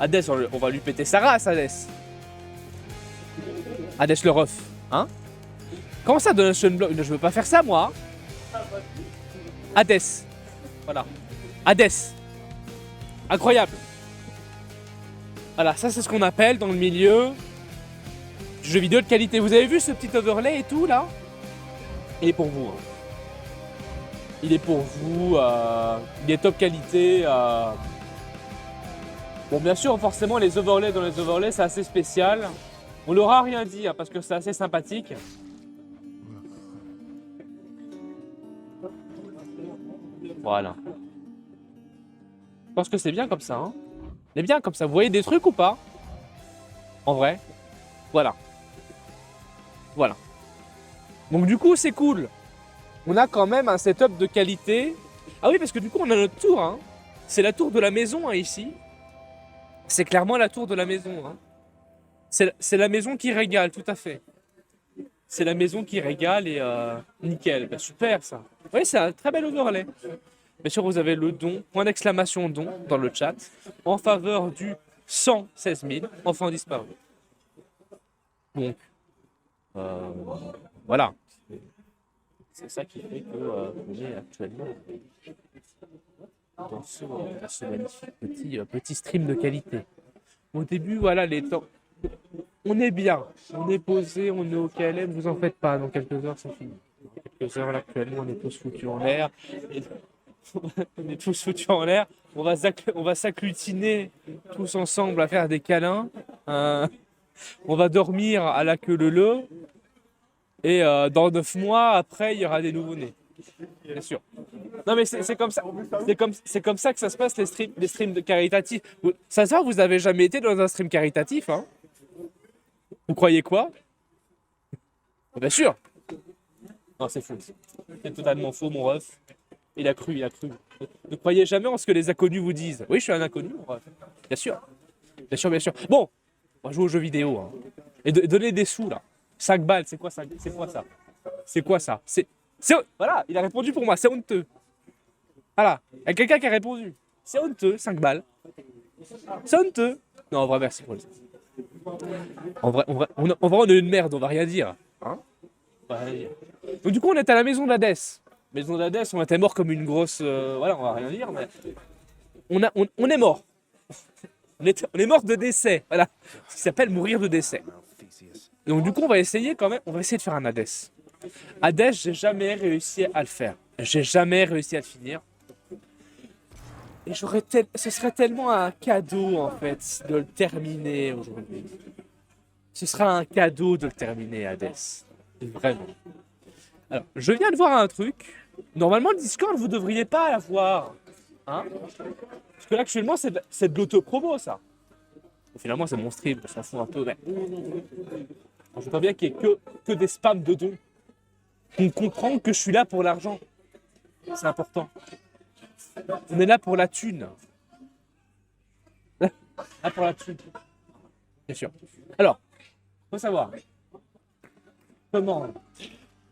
Hadès, on va lui péter sa race, Hadès. Hadès le ref, hein? Comment ça, Donation Block? Je veux pas faire ça, moi. Hadès. Voilà. Hadès. Incroyable. Voilà, ça c'est ce qu'on appelle dans le milieu du jeu vidéo de qualité. Vous avez vu ce petit overlay et tout, là? Il est pour vous. Hein. Il est pour vous. Il est top qualité. Bon, bien sûr, forcément, les overlays dans les overlays, c'est assez spécial. On leur a rien dit, hein, parce que c'est assez sympathique. Voilà. Je pense que c'est bien comme ça. Hein. C'est bien comme ça. Vous voyez des trucs ou pas? En vrai. Voilà. Voilà. Donc du coup, c'est cool. On a quand même un setup de qualité. Ah oui, parce que du coup, on a notre tour. Hein. C'est la tour de la maison, hein, ici. C'est clairement la tour de la maison. Hein. C'est la maison qui régale, tout à fait. C'est la maison qui régale et nickel. Bah, super, ça. Oui, c'est un très bel overlay. Bien sûr, vous avez le don, point d'exclamation don dans le chat, en faveur du 116 000 enfants disparus. Donc, voilà. C'est ça qui fait qu'on est actuellement dans ce magnifique petit stream de qualité. Au début, voilà, les temps. On est bien, on est posé, on est au KLM, vous en faites pas, dans quelques heures, c'est fini. Dans quelques heures, là, actuellement, on est tous foutus en l'air. On est tous foutus en l'air. On va s'agglutiner tous ensemble à faire des câlins. On va dormir à la queue leu. Et dans 9 mois, après, il y aura des nouveaux-nés. Bien sûr. Non, mais c'est comme ça. C'est comme ça que ça se passe, les streams de caritatifs. Ça se voit, vous avez jamais été dans un stream caritatif, hein? Vous croyez quoi? Bien sûr. Non, c'est faux. C'est totalement faux, mon ref. Il a cru. Ne croyez jamais en ce que les inconnus vous disent. Oui, je suis un inconnu, mon ref. Bien sûr. Bien sûr. Bon, on va jouer aux jeux vidéo. Hein. Et donner des sous, là. 5 balles, c'est quoi ça? Voilà, il a répondu pour moi, c'est honteux. Voilà, il y a quelqu'un qui a répondu. C'est honteux, 5 balles. C'est honteux. Non, en vrai, merci pour le. En vrai, on est une merde, on va rien dire. Hein, on va rien dire. Donc du coup, on est à la maison d'Hadès. Maison d'Hadès, on était mort comme une grosse... voilà, on va rien dire, mais... On est mort. On est mort de décès, voilà. Ce qui s'appelle mourir de décès. Donc du coup, on va essayer de faire un Hadès. Hadès, j'ai jamais réussi à le faire. J'ai jamais réussi à le finir. Et ce serait tellement un cadeau, en fait, de le terminer aujourd'hui. Ce sera un cadeau de le terminer, Hadès. Vraiment. Alors, je viens de voir un truc. Normalement, le Discord, vous devriez pas l'avoir. Hein? Parce que là, actuellement, c'est de l'auto-promo, ça. Bon, finalement, c'est mon stream, je s'en fous un peu, mais... Je veux pas bien qu'il y ait que des spams de dons. On comprend que je suis là pour l'argent. C'est important. On est là pour la thune. Là pour la thune. Bien sûr. Alors, faut savoir. Comment?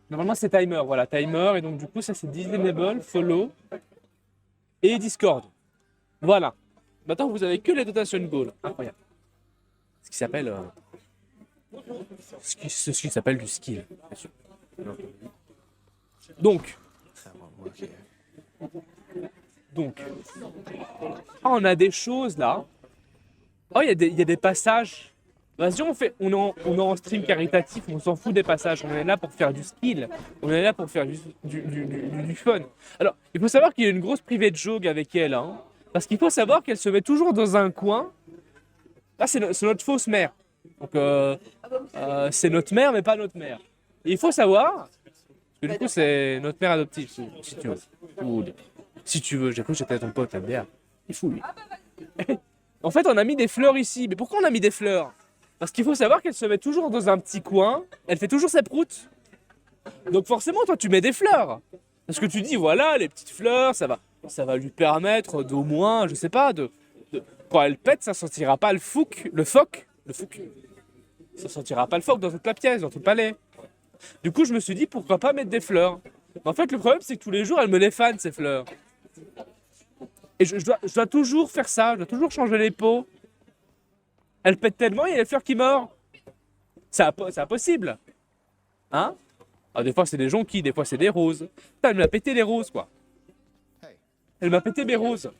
Normalement, c'est timer. Voilà, timer. Et donc, du coup, ça, c'est disable, follow et Discord. Voilà. Maintenant, vous avez que les dotation goals. Incroyable. Ce qui s'appelle... ce qui s'appelle du skill, bien sûr. Donc, on a des choses là. Oh, il y a des passages. Vas-y, on est en stream caritatif, on s'en fout des passages. On est là pour faire du skill. On est là pour faire du fun. Alors, il faut savoir qu'il y a une grosse private joke avec elle. Hein, parce qu'il faut savoir qu'elle se met toujours dans un coin. Là, c'est notre fausse mère. Donc, c'est notre mère, mais pas notre mère. Et il faut savoir, que du coup, c'est notre mère adoptive, si tu veux. Ou, si tu veux, j'ai cru que j'étais ton pote, MDR. Il est fou, lui. En fait, on a mis des fleurs ici. Mais pourquoi on a mis des fleurs? Parce qu'il faut savoir qu'elle se met toujours dans un petit coin. Elle fait toujours ses proutes. Donc forcément, toi, tu mets des fleurs. Parce que tu dis, voilà, les petites fleurs, ça va lui permettre d'au moins, je sais pas, quand elle pète, ça sentira pas le phoque. Ça sentira pas le phoque dans toute la pièce, dans tout le palais. Du coup, je me suis dit, pourquoi pas mettre des fleurs? En fait, le problème, c'est que tous les jours, elle me les fane, ces fleurs. Et je dois toujours faire ça, je dois toujours changer les pots. Elle pète tellement, il y a les fleurs qui meurent. C'est impossible. Hein? Ah, des fois c'est des jonquilles, des fois c'est des roses. Putain, elle m'a pété les roses, quoi. Elle m'a pété mes roses.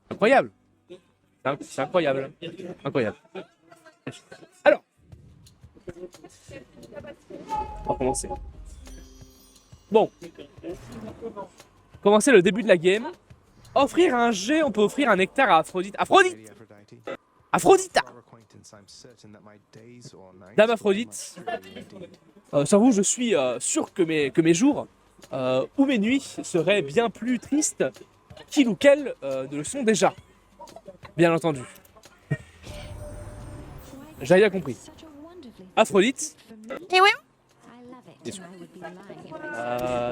Incroyable. C'est incroyable. Incroyable. Alors. On va commencer. Bon. Commencer le début de la game. Offrir un jet, on peut offrir un nectar à Aphrodite. Aphrodite! Aphrodita! Dame Aphrodite. Sans vous, je suis sûr que mes jours ou mes nuits seraient bien plus tristes qu'il ou qu'elle ne le sont déjà. Bien entendu. J'ai bien compris. Aphrodite. Et oui.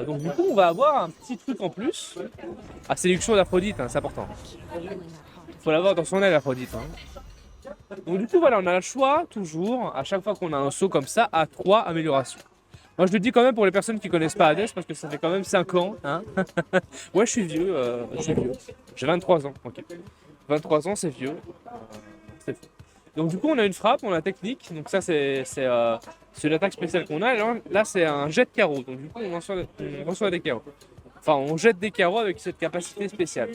Donc du coup, on va avoir un petit truc en plus. Ah, séduction d'Aphrodite, hein, c'est important. Faut l'avoir dans son aile, Aphrodite. Hein. Donc du coup, voilà, on a le choix, toujours, à chaque fois qu'on a un saut comme ça, à 3 améliorations. Moi, je le dis quand même pour les personnes qui connaissent pas Hades, parce que ça fait quand même 5 ans. Hein. Ouais, je suis vieux. J'ai 23 ans, ok. 23 ans, c'est vieux. C'est fou. Donc du coup, on a une frappe, on a technique. Donc ça, c'est l'attaque spéciale qu'on a. Et là, c'est un jet de carreaux. Donc du coup, on reçoit des carreaux. Enfin, on jette des carreaux avec cette capacité spéciale.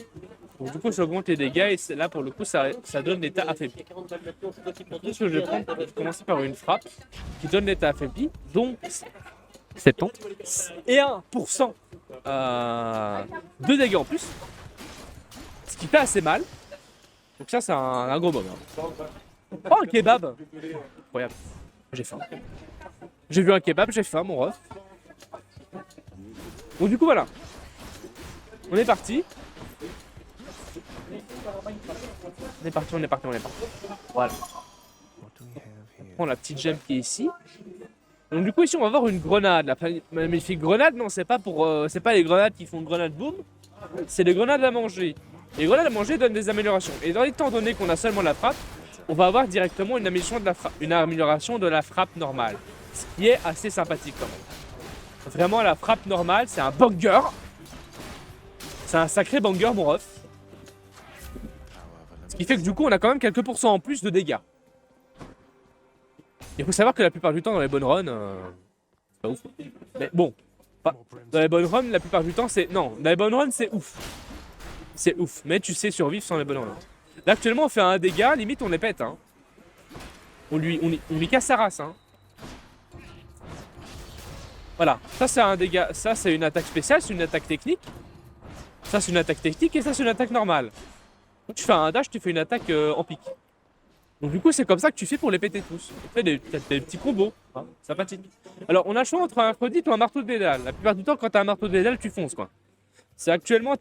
Donc du coup, ça augmente les dégâts et là, pour le coup, ça donne l'état affaibli. Donc, ce que je vais prendre, je vais commencer par une frappe qui donne l'état affaibli, donc 70 et 1% de dégâts en plus. Ce qui fait assez mal. Donc ça, c'est un gros moment. Oh, un kebab! Incroyable. J'ai faim. J'ai vu un kebab, j'ai faim, mon ref. Donc du coup, voilà. On est parti. On est parti. Voilà. On prend la petite gemme qui est ici. Donc du coup, ici, on va avoir une grenade. La magnifique grenade, non, c'est pas les grenades qui font grenade boum. C'est les grenades à manger. Les grenades à manger donnent des améliorations. Et dans étant donné qu'on a seulement la frappe, on va avoir directement une amélioration de la frappe normale. Ce qui est assez sympathique quand même. Vraiment, la frappe normale, c'est un banger. C'est un sacré banger, mon ref. Ce qui fait que du coup, on a quand même quelques pourcents en plus de dégâts. Il faut savoir que la plupart du temps, dans les bonnes runs, c'est pas ouf. Mais bon, dans les bonnes runs, la plupart du temps, c'est... Non, dans les bonnes runs, c'est ouf. C'est ouf, mais tu sais survivre sans les bonnes runs. Là, actuellement, on fait un dégât, limite, on les pète. Hein. On lui casse sa race. Hein. Voilà, ça, c'est un dégât. Ça, c'est une attaque spéciale, c'est une attaque technique. Ça, c'est une attaque technique et ça, c'est une attaque normale. Quand tu fais un dash, tu fais une attaque en pique. Donc du coup, c'est comme ça que tu fais pour les péter tous. Tu fais des petits combos, hein, sympathique. Alors, on a le choix entre un Aphrodite ou un marteau de Dédale. La plupart du temps, quand t'as un marteau de Dédale, tu fonces, quoi. C'est actuellement,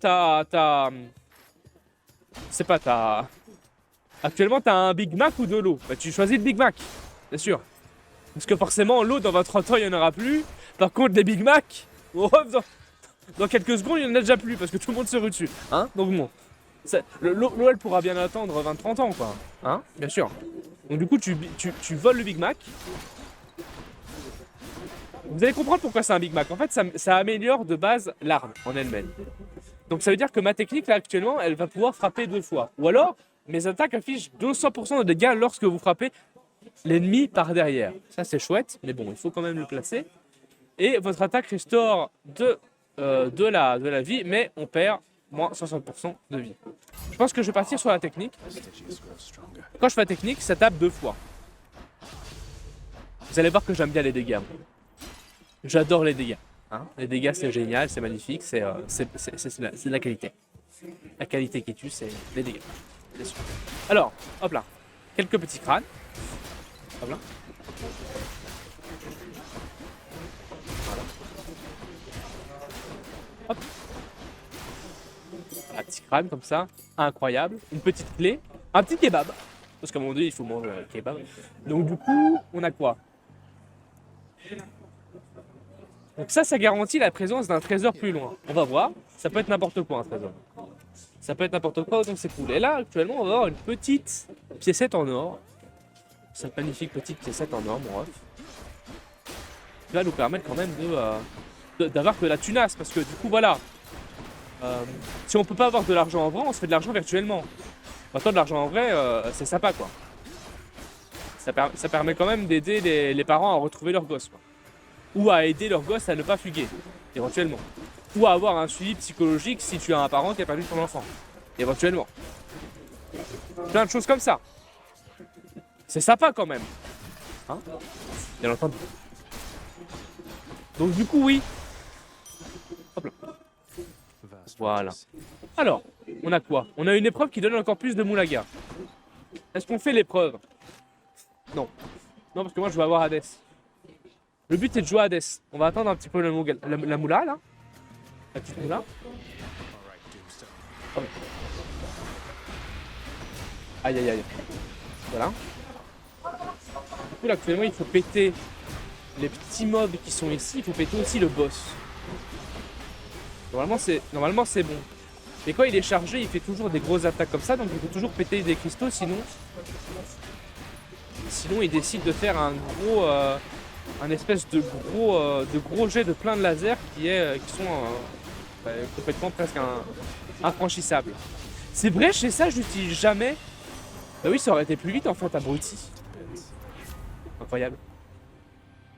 Actuellement, t'as un Big Mac ou de l'eau. Bah, tu choisis le Big Mac, bien sûr. Parce que forcément, l'eau, dans 30 ans, il n'y en aura plus. Par contre, les Big Mac, dans quelques secondes, il n'y en a déjà plus parce que tout le monde se rue dessus. Hein? Donc bon. L'eau, elle pourra bien attendre 20-30 ans, quoi. Hein? Bien sûr. Donc du coup, tu voles le Big Mac. Vous allez comprendre pourquoi c'est un Big Mac. En fait, ça améliore de base l'arme en elle-même. Donc ça veut dire que ma technique, là, actuellement, elle va pouvoir frapper 2 fois. Ou alors, mes attaques affichent 200% de dégâts lorsque vous frappez l'ennemi par derrière. Ça, c'est chouette, mais bon, il faut quand même le placer. Et votre attaque restaure de la vie, mais on perd moins 60% de vie. Je pense que je vais partir sur la technique. Quand je fais la technique, ça tape 2 fois. Vous allez voir que j'aime bien les dégâts. J'adore les dégâts. Hein, les dégâts, c'est génial, c'est magnifique, c'est de la qualité. La qualité qui tue, c'est les dégâts. Bien sûr. Alors, hop là. Quelques petits crânes. Hop là. Voilà. Hop. Un petit crâne comme ça. Incroyable. Une petite clé. Un petit kebab. Parce qu'à un moment donné, il faut manger le kebab. Donc du coup, on a quoi? Donc ça garantit la présence d'un trésor plus loin. On va voir. Ça peut être n'importe quoi, un trésor. Ça peut être n'importe quoi, donc c'est cool. Et là, actuellement, on va avoir une petite piécette en or. Cette magnifique petite piécette en or, mon ref. Qui va nous permettre quand même d'avoir de la tunasse. Parce que du coup, voilà. Si on peut pas avoir de l'argent en vrai, on se fait de l'argent virtuellement. Maintenant, de l'argent en vrai, c'est sympa, quoi. Ça permet quand même d'aider les parents à retrouver leur gosse, quoi. Ou à aider leur gosse à ne pas fuguer, éventuellement. Ou à avoir un suivi psychologique si tu as un parent qui a perdu ton enfant, éventuellement. Plein de choses comme ça. C'est sympa quand même. Hein? Bien entendu. Donc du coup, oui. Hop là. Voilà. Alors, on a quoi? On a une épreuve qui donne encore plus de moulaga. Est-ce qu'on fait l'épreuve? Non. Non, parce que moi, je vais avoir Hades. Le but, c'est de jouer à Hades. On va attendre un petit peu la moula, là. La petite moula. Oh. Aïe, aïe, aïe. Voilà. Du coup, là, actuellement, il faut péter les petits mobs qui sont ici. Il faut péter aussi le boss. Normalement, c'est bon. Mais quand il est chargé, il fait toujours des grosses attaques comme ça. Donc, il faut toujours péter des cristaux. Sinon, il décide de faire un gros... un espèce de gros jet de plein de lasers qui sont complètement presque infranchissables. C'est vrai, chez ça, je l'utilise jamais. Bah oui, ça aurait été plus vite en fait, abruti. Incroyable.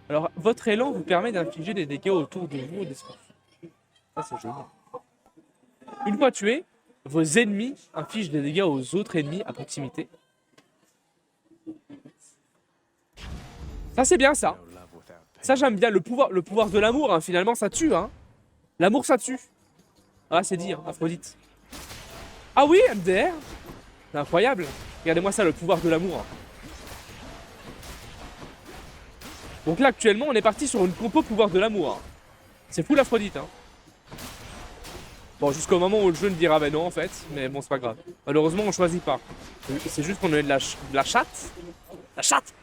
Alors, votre élan vous permet d'infliger des dégâts autour de vous et des sports. Ça, c'est génial. Une fois tués, vos ennemis infligent des dégâts aux autres ennemis à proximité. Ça, c'est bien ça. Ça, j'aime bien. Le pouvoir de l'amour, hein, finalement, ça tue. Hein. L'amour, ça tue. Ah, c'est dit, hein, Aphrodite. Ah oui, MDR. C'est incroyable. Regardez-moi ça, le pouvoir de l'amour. Donc là, actuellement, on est parti sur une compo pouvoir de l'amour. C'est fou l'Aphrodite. Hein. Bon, jusqu'au moment où le jeu ne dira ben non, en fait. Mais bon, c'est pas grave. Malheureusement, on choisit pas. C'est juste qu'on a eu de la chatte. La chatte.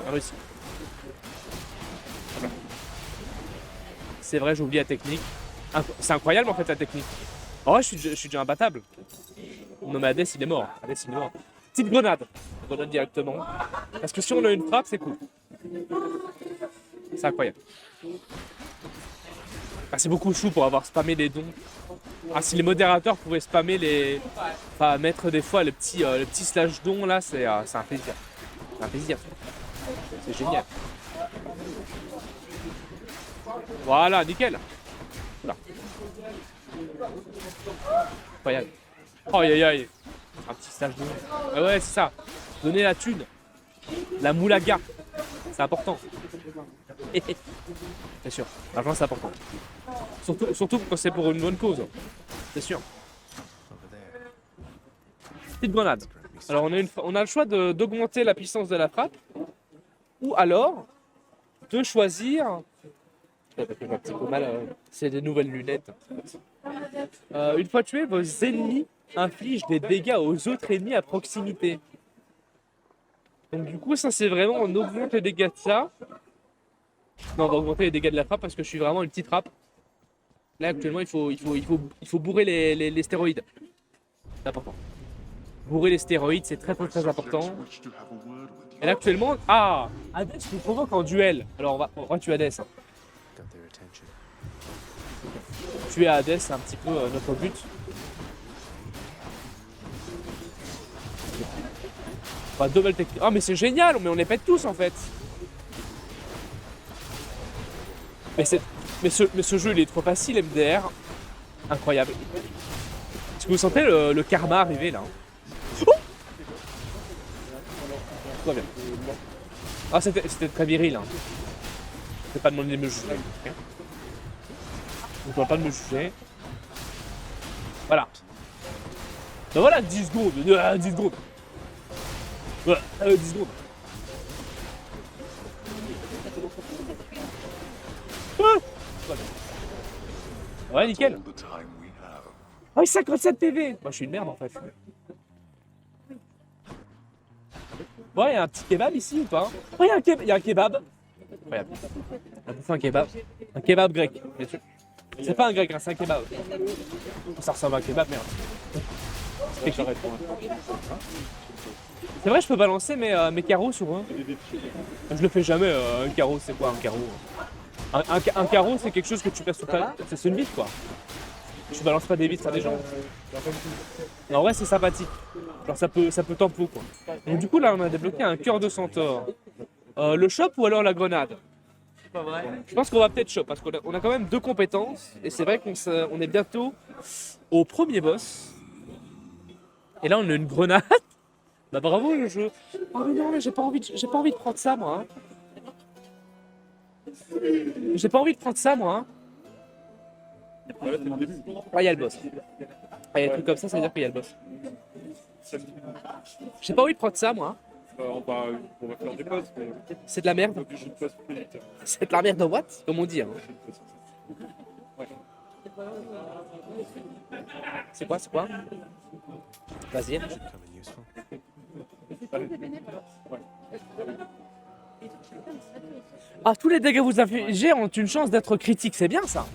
On a réussi. C'est vrai, j'ai oublié la technique. C'est incroyable en fait la technique. En vrai, je suis déjà imbattable. Non mais Hades il est mort. Hades il est mort. Petite grenade. Grenade directement. Parce que si on a une frappe, c'est cool. C'est incroyable. Merci beaucoup Chou pour avoir spammé les dons. Ah, si les modérateurs pouvaient spammer les... Enfin, mettre des fois le petit slash don là, c'est un plaisir. C'est un plaisir. C'est génial. Voilà, nickel. Là. Incroyable. Oh aïe aïe. Un petit stage de... Ah ouais, c'est ça. Donner la thune. La moulaga. C'est important. C'est sûr. L'argent, c'est important. Surtout quand c'est pour une bonne cause. C'est sûr. Petite grenade. Alors, on a le choix d'augmenter la puissance de la frappe. Ou alors, de choisir... J'ai un petit peu mal, c'est des nouvelles lunettes. Une fois tués, vos ennemis infligent des dégâts aux autres ennemis à proximité. Donc du coup, ça c'est vraiment, on augmente les dégâts de ça. Non, on va augmenter les dégâts de la frappe parce que je suis vraiment une petite frappe. Là actuellement, il faut bourrer les stéroïdes. C'est important. Bourrer les stéroïdes, c'est très important. Et là actuellement, ah, Hades nous provoque en duel. Alors on va tuer Hades. Hein. Tuer Hades, c'est un petit peu notre but. Enfin, double technique. Oh mais c'est génial, mais on les pète tous en fait. Mais ce jeu il est trop facile, MDR. Incroyable. Est-ce que vous sentez le karma arriver là? Oh, tout va bien. Ah c'était très viril. Hein. Je vais pas demander de me juger. Okay. Je ne dois pas de me juger. Voilà. Ben voilà, 10 secondes. 10 secondes. Voilà, 10 secondes. Ouais, nickel. Ah oui, 57 PV. Moi, je suis une merde en fait. Bon, il y a un petit kebab ici ou pas? Oh, il y a un kebab. Incroyable. On a bouffé un kebab. Un kebab grec, bien sûr. C'est pas un grec, hein, c'est un kebab. Ça ressemble à un kebab, merde. C'est vrai, je peux balancer mes carreaux sur eux. Je le fais jamais, un carreau, c'est quoi un carreau? Un carreau, c'est quelque chose que tu perds sur ta... C'est une bite, quoi. Tu balances pas des vitres à des gens. Mais en vrai, c'est sympathique. Genre, ça peut tempo, quoi. Donc, du coup, là, on a débloqué un cœur de centaure. Le shop ou alors la grenade? Je pense qu'on va peut-être shop parce qu'on a quand même deux compétences. Et c'est vrai on est bientôt au premier boss. Et là, on a une grenade. Bah, bravo, le jeu. Oh, mais non, mais j'ai pas envie de prendre ça, moi. J'ai pas envie de prendre ça, moi. Ah, il y a le boss. Ah, il y a des trucs comme ça veut dire qu'il y a le boss. J'ai pas envie de prendre ça, moi. On va faire des pauses. C'est de la merde. Du jeu de passe plus vite. C'est de la merde, what? Comme on dit. Hein. C'est quoi? Vas-y. Ah, tous les dégâts que vous infligez ont une chance d'être critiques, c'est bien ça.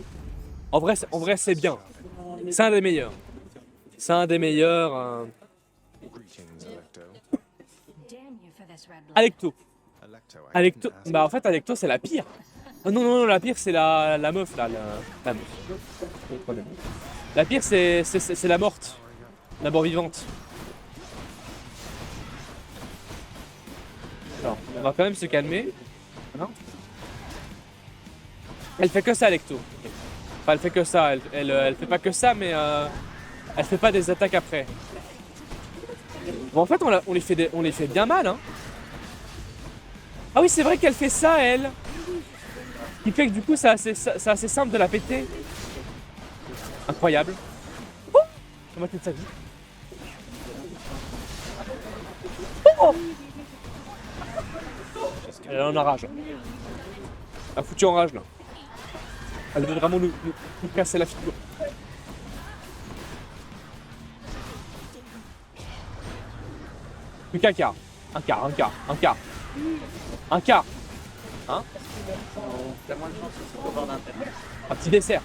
En vrai, c'est bien. C'est un des meilleurs. C'est un des meilleurs. Alecto. Alecto. Bah en fait, Alecto c'est la pire. Oh, non, la pire c'est la meuf là. La meuf. La pire c'est la morte. La mort vivante. Alors, on va quand même se calmer. Non, elle fait que ça, Alecto. Enfin, elle fait que ça. Elle fait pas que ça, mais elle fait pas des attaques après. Bon, en fait, on les fait bien mal, hein. Ah oui, c'est vrai qu'elle fait ça, elle. Ce qui fait que du coup, c'est assez simple de la péter. Incroyable. Oh, on va tête sa vie. Oh, elle est en rage. Elle a foutu en rage, là. Elle veut vraiment nous casser la figure. Plus qu'un quart. Un quart. Hein? Un petit dessert.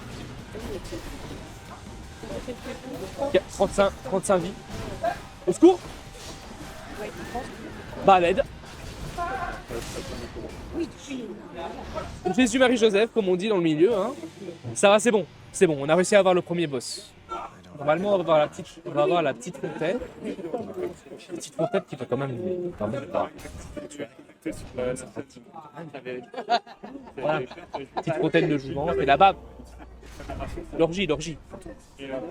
35 vies. Au secours. Bah à l'aide. Jésus, Marie, Joseph, comme on dit dans le milieu. Hein. Ça va, c'est bon. C'est bon, on a réussi à avoir le premier boss. Normalement, on va avoir la petite fontaine. La petite fontaine qui va quand même pas. Voilà. Petite fontaine de jouvence. Et là-bas, l'orgie.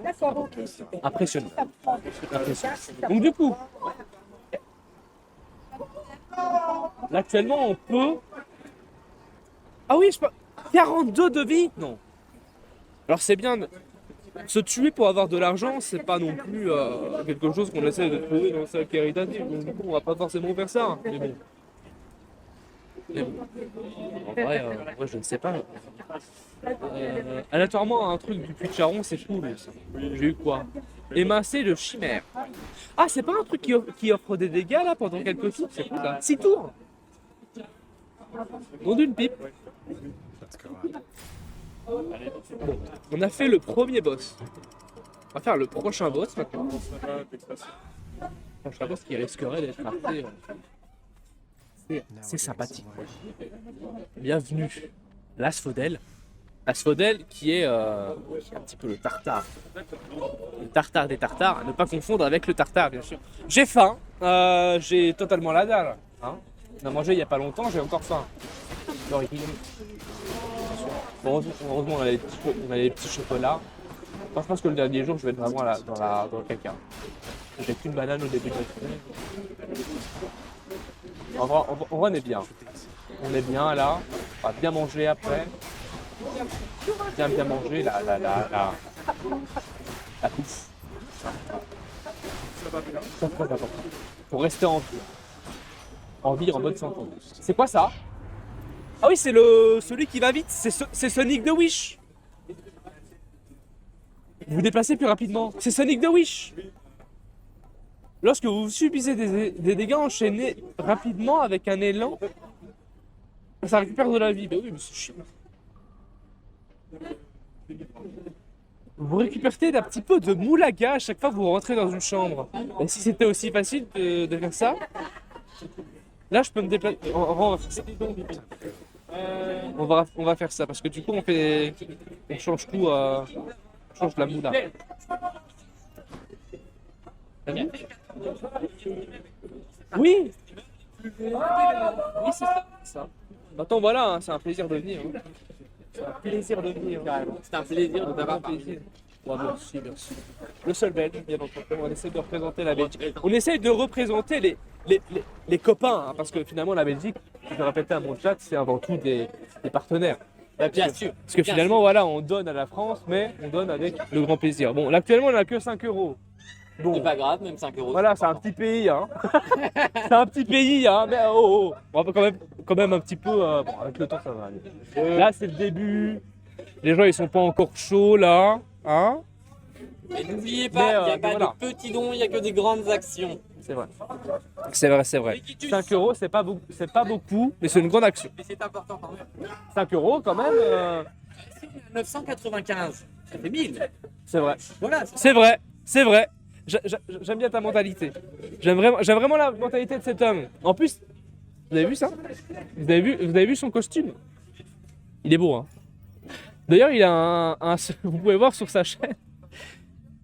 D'accord, ok. Impressionnant. Donc du coup, là actuellement on peut... Ah oui, 42 de vie? Non. Alors c'est bien, se tuer pour avoir de l'argent, c'est pas non plus quelque chose qu'on essaie de trouver dans le cercle caritatif. Donc du coup, on va pas forcément faire ça. Mais bon. En vrai, je ne sais pas. Aléatoirement, un truc du puits de Charon, c'est cool. J'ai eu quoi? Émincer de chimère. Ah, c'est pas un truc qui offre des dégâts là pendant quelques tours? C'est cool ça. 6 tours? Nom d'une pipe. Bon, on a fait le premier boss. On va faire le prochain boss maintenant. Le prochain boss qui risquerait d'être assez sympathique. Bienvenue, l'Asphodèle. L'Asphodèle qui est un petit peu le tartare. Le tartare des tartares, à ne pas confondre avec le tartare bien sûr. J'ai faim, j'ai totalement la dalle. Hein. On a mangé il n'y a pas longtemps, j'ai encore faim. Heureusement, on a les petits chocolats. Moi, je pense que le dernier jour, je vais être vraiment dans le caca. J'ai qu'une banane au début de la journée. En vrai, on est bien. On est bien là. On va bien manger après. Bien manger la bouffe. C'est très important. Pour rester en vie. En vie, en bonne santé. C'est quoi ça? Ah oui, c'est celui qui va vite. C'est Sonic the Wish. Vous vous déplacez plus rapidement. C'est Sonic the Wish. Lorsque vous subissez des dégâts enchaînés rapidement avec un élan, ça récupère de la vie. Ben oui, mais c'est chiant. Vous récupérez d'un petit peu de moulaga à chaque fois que vous rentrez dans une chambre. Et si c'était aussi facile de faire ça, là je peux me déplacer. On va faire ça parce que du coup on change tout. Change la moula. Oui. Oui, c'est ça. Attends, voilà, hein, c'est un plaisir de venir. Hein. C'est un plaisir de venir. Carrément. C'est un plaisir de t'avoir Un parlé. plaisir. Ouais, merci, merci. Le seul belge, bien entendu. On essaie de représenter la Belgique. On essaie de représenter les copains, hein, parce que finalement, la Belgique, je vais répéter à mon chat, c'est avant tout des partenaires. Bien sûr. Parce que Bien finalement, voilà, on donne à la France, mais on donne avec le grand plaisir. Bon, là, actuellement, on n'a que 5 euros. Bon, C'est pas grave, même 5 euros. voilà, c'est un petit pays, hein. C'est un petit pays, hein. Mais oh, oh. On va quand même un petit peu. Bon, avec le temps, ça va aller. Là, c'est le début. Les gens, ils sont pas encore chauds, là. Hein. Mais n'oubliez Mais, pas, il n'y a pas voilà. de petits dons, il n'y a que des grandes actions. C'est vrai. C'est vrai, c'est vrai. 5 euros, c'est pas beaucoup, mais c'est une grande action. Mais c'est important quand même. 5 euros, quand même, 995, ça fait 1000. c'est vrai. Voilà. C'est vrai, c'est vrai. J'aime bien ta mentalité. J'aime vraiment la mentalité de cet homme. En plus, vous avez vu ça? Vous avez vu son costume? Il est beau, hein. D'ailleurs, il a vous pouvez voir sur sa chaîne,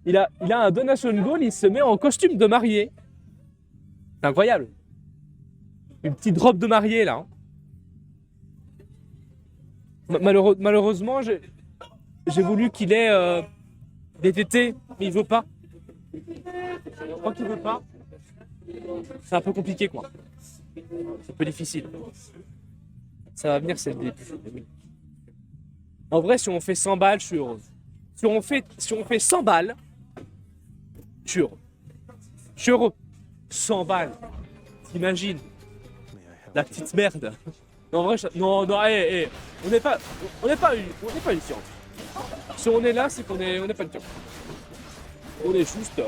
il a un donation goal, il se met en costume de mariée. C'est incroyable. Une petite robe de mariée, là. Hein. Malheureusement, j'ai voulu qu'il ait des tétés, mais il veut pas. Je crois qu'il veut pas. C'est un peu compliqué, quoi. C'est un peu difficile. Ça va venir, c'est le début. En vrai, si on fait 100 balles, je suis heureux. Si on fait 100 balles, je suis heureux. Je suis heureux. 100 balles. T'imagines? La petite merde. Non, en vrai, non, on n'est pas une science. Si on est là, c'est qu'on n'est pas une science. On est juste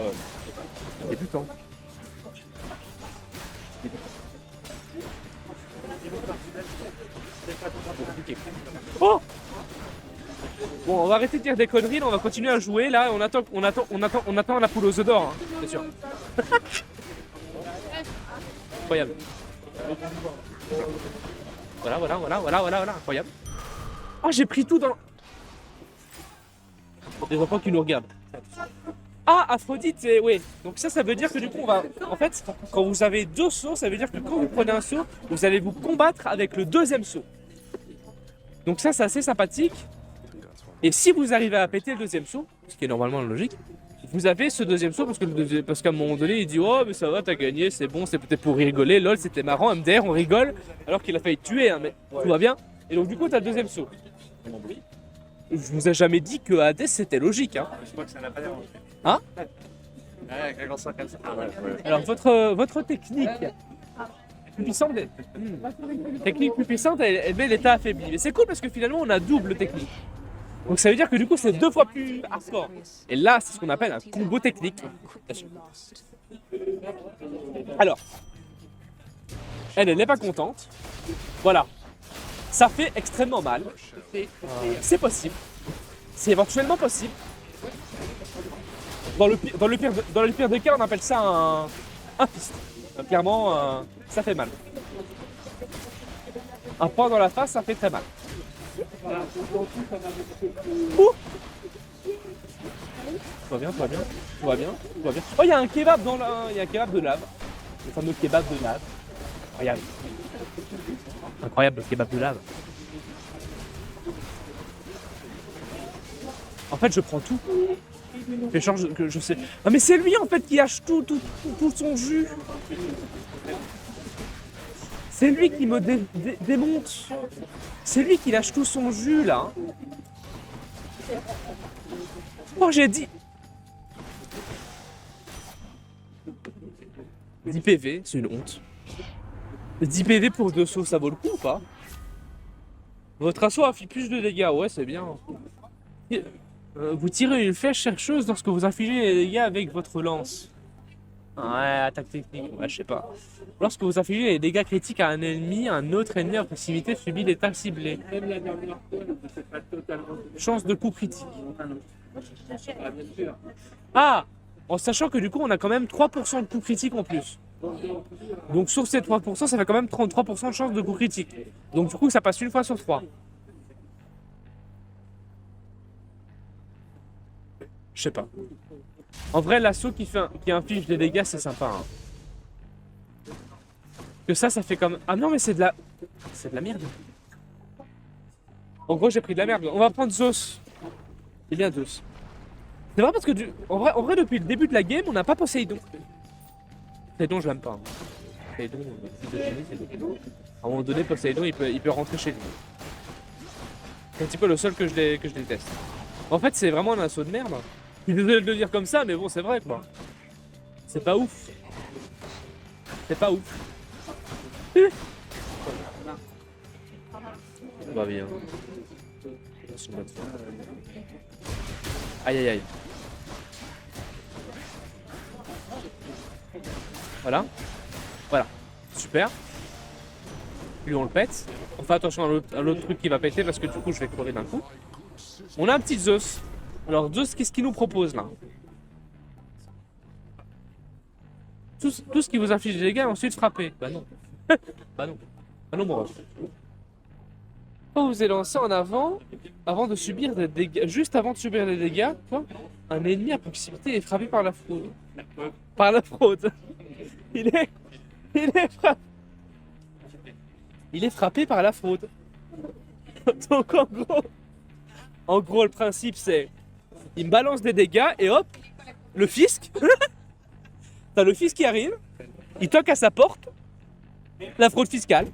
débutants. Oh! Bon, on va arrêter de dire des conneries, là, on va continuer à jouer. Là, on attend la poule aux œufs d'or, hein, c'est sûr. Incroyable. Voilà, incroyable. Oh, j'ai pris tout dans. Les enfants qui nous regardent. Ah, Aphrodite, oui. Donc ça veut dire que du coup, on va. En fait, quand vous avez 2 sauts, ça veut dire que quand vous prenez un saut, vous allez vous combattre avec le 2e saut. Donc ça, c'est assez sympathique. Et si vous arrivez à péter le 2e saut, ce qui est normalement logique, vous avez ce 2e saut parce qu'à un moment donné, il dit oh mais ça va, t'as gagné, c'est bon, c'est peut-être pour rigoler, lol, c'était marrant, MDR, on rigole, alors qu'il a failli te tuer, hein, mais tout va bien. Et donc du coup, t'as le 2e saut. Je vous ai jamais dit que Hades c'était logique, hein. Je crois que ça n'a pas dérangé. Hein? Ouais, avec un 5 comme ça. Alors votre technique plus puissante, technique plus puissante, elle met l'état affaibli. Mais c'est cool parce que finalement on a double technique. Donc ça veut dire que du coup c'est 2 fois plus hardcore. Et là c'est ce qu'on appelle un combo technique. Alors, elle n'est pas contente. Voilà. Ça fait extrêmement mal. C'est possible. C'est éventuellement possible. Dans le pire des cas, on appelle ça un fist. Clairement, ça fait mal. Un point dans la face, ça fait très mal. Ouh! Tout va bien. Oh, il y a un kebab il y a un kebab de lave. Le fameux kebab de lave. Regarde. Incroyable le kebab de lave. En fait, je prends tout. Fais genre que je sais. Ah mais c'est lui en fait qui hache tout son jus. C'est lui qui me démonte. C'est lui qui lâche tout son jus là. Oh j'ai dit. 10 PV, c'est une honte. 10 PV pour 2 sauts, ça vaut le coup ou pas? Votre assaut a fait plus de dégâts, ouais c'est bien. Vous tirez une flèche chercheuse lorsque vous infligez des dégâts avec votre lance. Ouais, attaque technique, ouais, je sais pas. Lorsque vous infligez des dégâts critiques à un ennemi, un autre ennemi en proximité subit l'état ciblé. Chance de coup critique. Ah! En sachant que du coup, on a quand même 3% de coup critique en plus. Donc sur ces 3%, ça fait quand même 33% de chance de coup critique. Donc du coup, ça passe une fois sur 3. Je sais pas. En vrai, l'assaut qui inflige des dégâts, c'est sympa. Hein. Que ça fait comme... Ah non, mais c'est de la... C'est de la merde. En gros, j'ai pris de la merde. On va prendre Zeus. C'est bien Zeus. C'est vrai parce que en vrai, depuis le début de la game, on n'a pas Poséidon. Poséidon, je l'aime pas. Hein. Poséidon, de génie, c'est bon. À un moment donné, Poséidon, il peut rentrer chez lui. C'est un petit peu le seul que je déteste. En fait, c'est vraiment un assaut de merde. Je suis désolé de le dire comme ça, mais bon, c'est vrai, quoi. C'est pas ouf. C'est pas ouf. Va bien. Aïe aïe aïe. Voilà. Voilà. Super. Lui on le pète. On fait attention à l'autre truc qui va péter parce que du coup je vais crever d'un coup. On a un petit Zeus. Alors Zeus, qu'est-ce qu'il nous propose là? Tout ce qui vous inflige des dégâts, ensuite frapper. Bah non. Bah non. Bah non mon ref. Quand vous êtes lancé en avant de subir des dégâts, juste avant de subir des dégâts, quoi, un ennemi à proximité est frappé par la fraude. Par la fraude. Il est frappé par la fraude. Donc en gros le principe c'est, il me balance des dégâts et hop, le fisc, t'as le fisc qui arrive, il toque à sa porte, la fraude fiscale,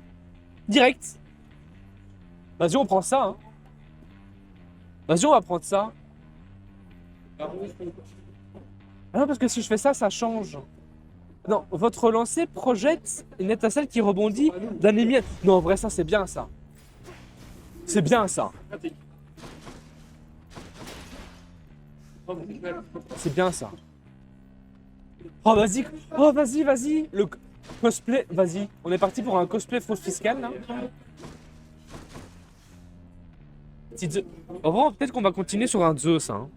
direct. Vas-y, on prend ça. Hein. Vas-y, on va prendre ça. Ah non, parce que si je fais ça, ça change. Non, votre lancer projette une étincelle qui rebondit d'un ennemi. Non, en vrai, ça, c'est bien ça. C'est bien ça. C'est bien ça. Oh, vas-y. Oh, vas-y. Le cosplay. Vas-y. On est parti pour un cosplay fraude fiscale, là. En vrai, peut-être qu'on va continuer sur un Zeus. Hein.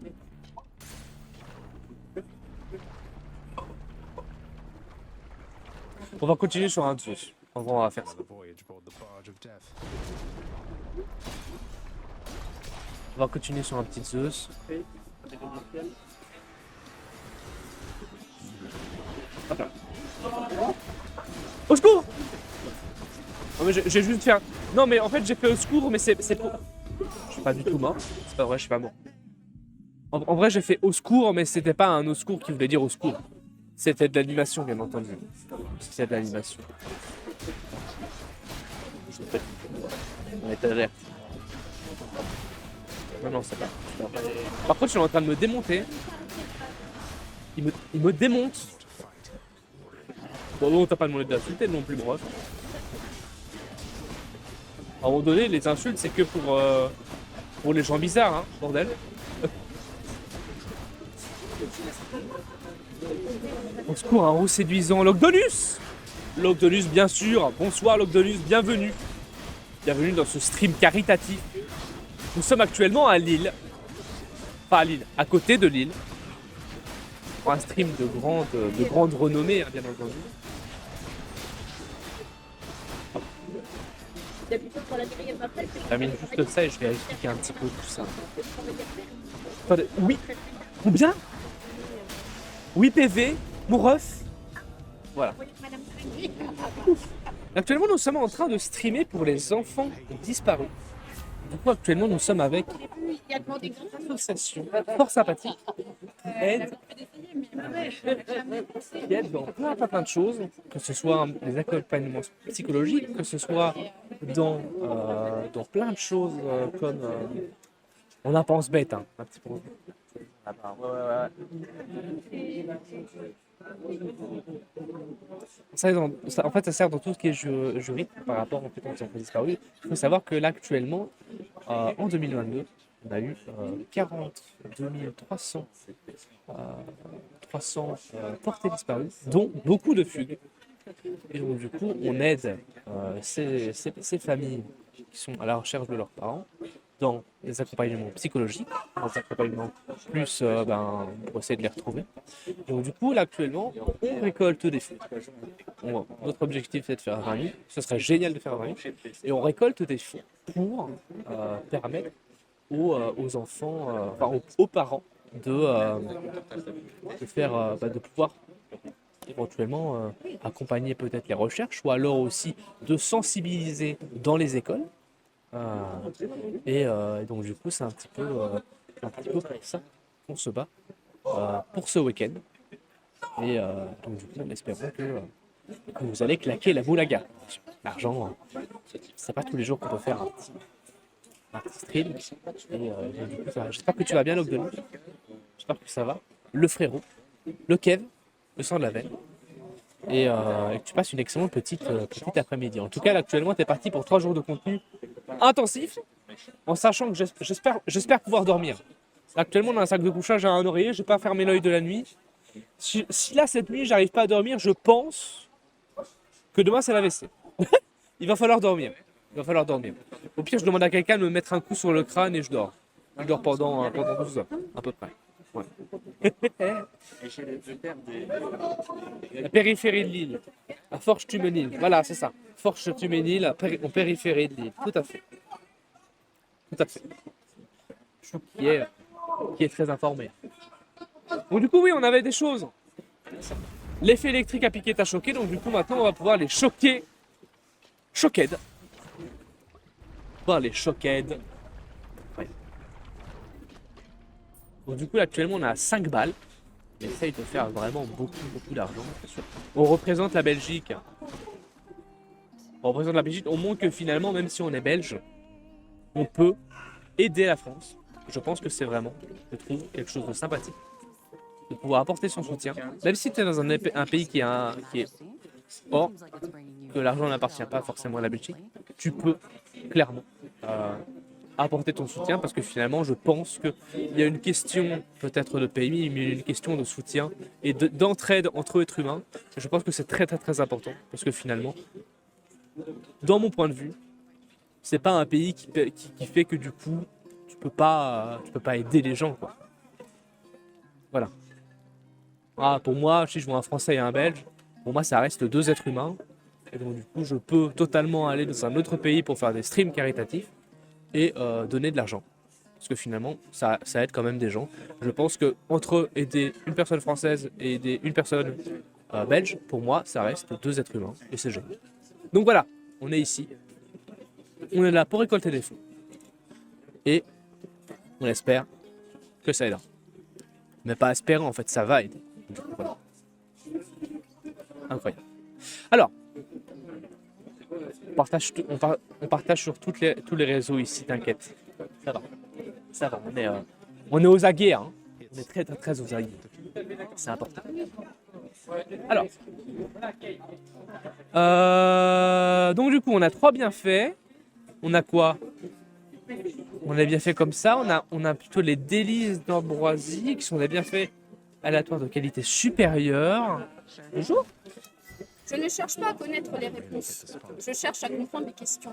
On va continuer sur un Zeus. En vrai, on va faire ça. On va continuer sur un petit Zeus. Au secours! Non, mais j'ai juste fait un... Non mais en fait j'ai fait au secours mais c'est pour... Je suis pas du tout mort. C'est pas vrai, je suis pas mort. En vrai j'ai fait au secours mais c'était pas un au secours qui voulait dire au secours. C'était de l'animation bien entendu. C'était de l'animation. On est alerte. Non c'est pas. Par contre je suis en train de me démonter. Il me démonte. Bon t'as pas demandé d'insulter non plus bref. À un moment donné, les insultes, c'est que pour les gens bizarres, hein, bordel. Au secours, un roux séduisant. Logdonus! Logdonus, bien sûr. Bonsoir, Logdonus, bienvenue. Bienvenue dans ce stream caritatif. Nous sommes actuellement à Lille. Pas à Lille, à côté de Lille. Pour un stream de grande renommée, hein, bien entendu. Je termine juste ça et je vais expliquer un petit peu tout ça. Attendez, oui. Combien? 8 PV, mon ref. Voilà. Actuellement, nous sommes en train de streamer pour les enfants disparus. Du coup, actuellement, nous sommes avec une association fort sympathique qui aide dans plein de choses, que ce soit des accompagnements psychologiques, que ce soit dans plein de choses comme... on en pense bête, hein, un petit peu. Ah bah, en fait, ça sert dans tout ce qui est juridique par rapport aux enfants disparus. Il faut savoir que là, actuellement, en 2022, on a eu 42 300 portés disparus, dont beaucoup de fugues. Et donc, du coup, on aide ces familles qui sont à la recherche de leurs parents dans des accompagnements psychologiques, des accompagnements plus pour essayer de les retrouver. Et donc, du coup, là, actuellement, on récolte des fonds. Notre objectif, c'est de faire 20 000. Ce serait génial de faire 20 000. Et on récolte des fonds pour permettre aux enfants, aux parents de faire, de pouvoir éventuellement accompagner peut-être les recherches ou alors aussi de sensibiliser dans les écoles. Euh, et donc du coup c'est un petit peu pour ça qu'on se bat pour ce week-end. Donc du coup, en espérant que vous allez claquer la boulaga. L'argent, c'est pas tous les jours qu'on peut faire un petit stream. Donc, du coup, j'espère que tu vas bien, Lockdown. J'espère que ça va. Le frérot, le Kev, le sang de la veine. Et que tu passes une excellente petite après-midi. En tout cas, là, actuellement, tu es parti pour 3 jours de contenu intensif, en sachant que j'espère pouvoir dormir. Actuellement, dans un sac de couchage, j'ai un oreiller, je vais pas fermer l'œil de la nuit. Si là, cette nuit, j'arrive pas à dormir, je pense que demain, c'est la WC. Il va falloir dormir. Il va falloir dormir. Au pire, je demande à quelqu'un de me mettre un coup sur le crâne et je dors. Je dors pendant 12 heures, à peu près. Ouais. La périphérie de l'île. À Forges-Tuménil. Voilà, c'est ça. Forges-Tuménil, en périphérie de l'île. Tout à fait. Tout à fait. Je trouve qui est très informé. Donc du coup, oui, on avait des choses. L'effet électrique à piquer t'a choqué, donc du coup, maintenant, on va pouvoir les choquer. Choqued. Pouvoir les choqued. Ouais. Donc du coup, là, actuellement, on a 5 balles. On essaye de faire vraiment beaucoup d'argent. On représente la Belgique. On montre que finalement, même si on est belge, on peut aider la France. Je pense que c'est vraiment, je trouve, quelque chose de sympathique. De pouvoir apporter son soutien. Même si tu es dans un pays qui est hors, que l'argent n'appartient pas forcément à la Belgique, tu peux clairement apporter ton soutien parce que finalement, je pense qu'il y a une question peut-être de pays, mais une question de soutien et d'entraide entre êtres humains. Je pense que c'est très important parce que finalement, dans mon point de vue, c'est pas un pays qui fait que du coup, tu peux pas aider les gens, quoi. Voilà. Pour moi, si je vois un Français et un Belge, pour moi, ça reste 2 êtres humains. Et donc, du coup, je peux totalement aller dans un autre pays pour faire des streams caritatifs et donner de l'argent. Parce que finalement, ça aide quand même des gens. Je pense que entre aider une personne française et aider une personne belge, pour moi, ça reste 2 êtres humains. Et c'est joli. Donc voilà, on est ici. On est là pour récolter des fonds. Et on espère que ça aidera. Mais pas espérant, en fait, ça va aider. Du coup, voilà. Incroyable. Alors, on partage sur tous les réseaux ici, t'inquiète. Ça va. Ça va, on est aux aguets, hein. On est très aux aguets. C'est important. Alors, donc du coup, on a 3 bienfaits. On a quoi? On a bien fait comme ça. On a plutôt les délices d'ambroisie qui sont des bienfaits aléatoires de qualité supérieure. Bonjour. Je ne cherche pas à connaître les réponses. Je cherche à comprendre les questions.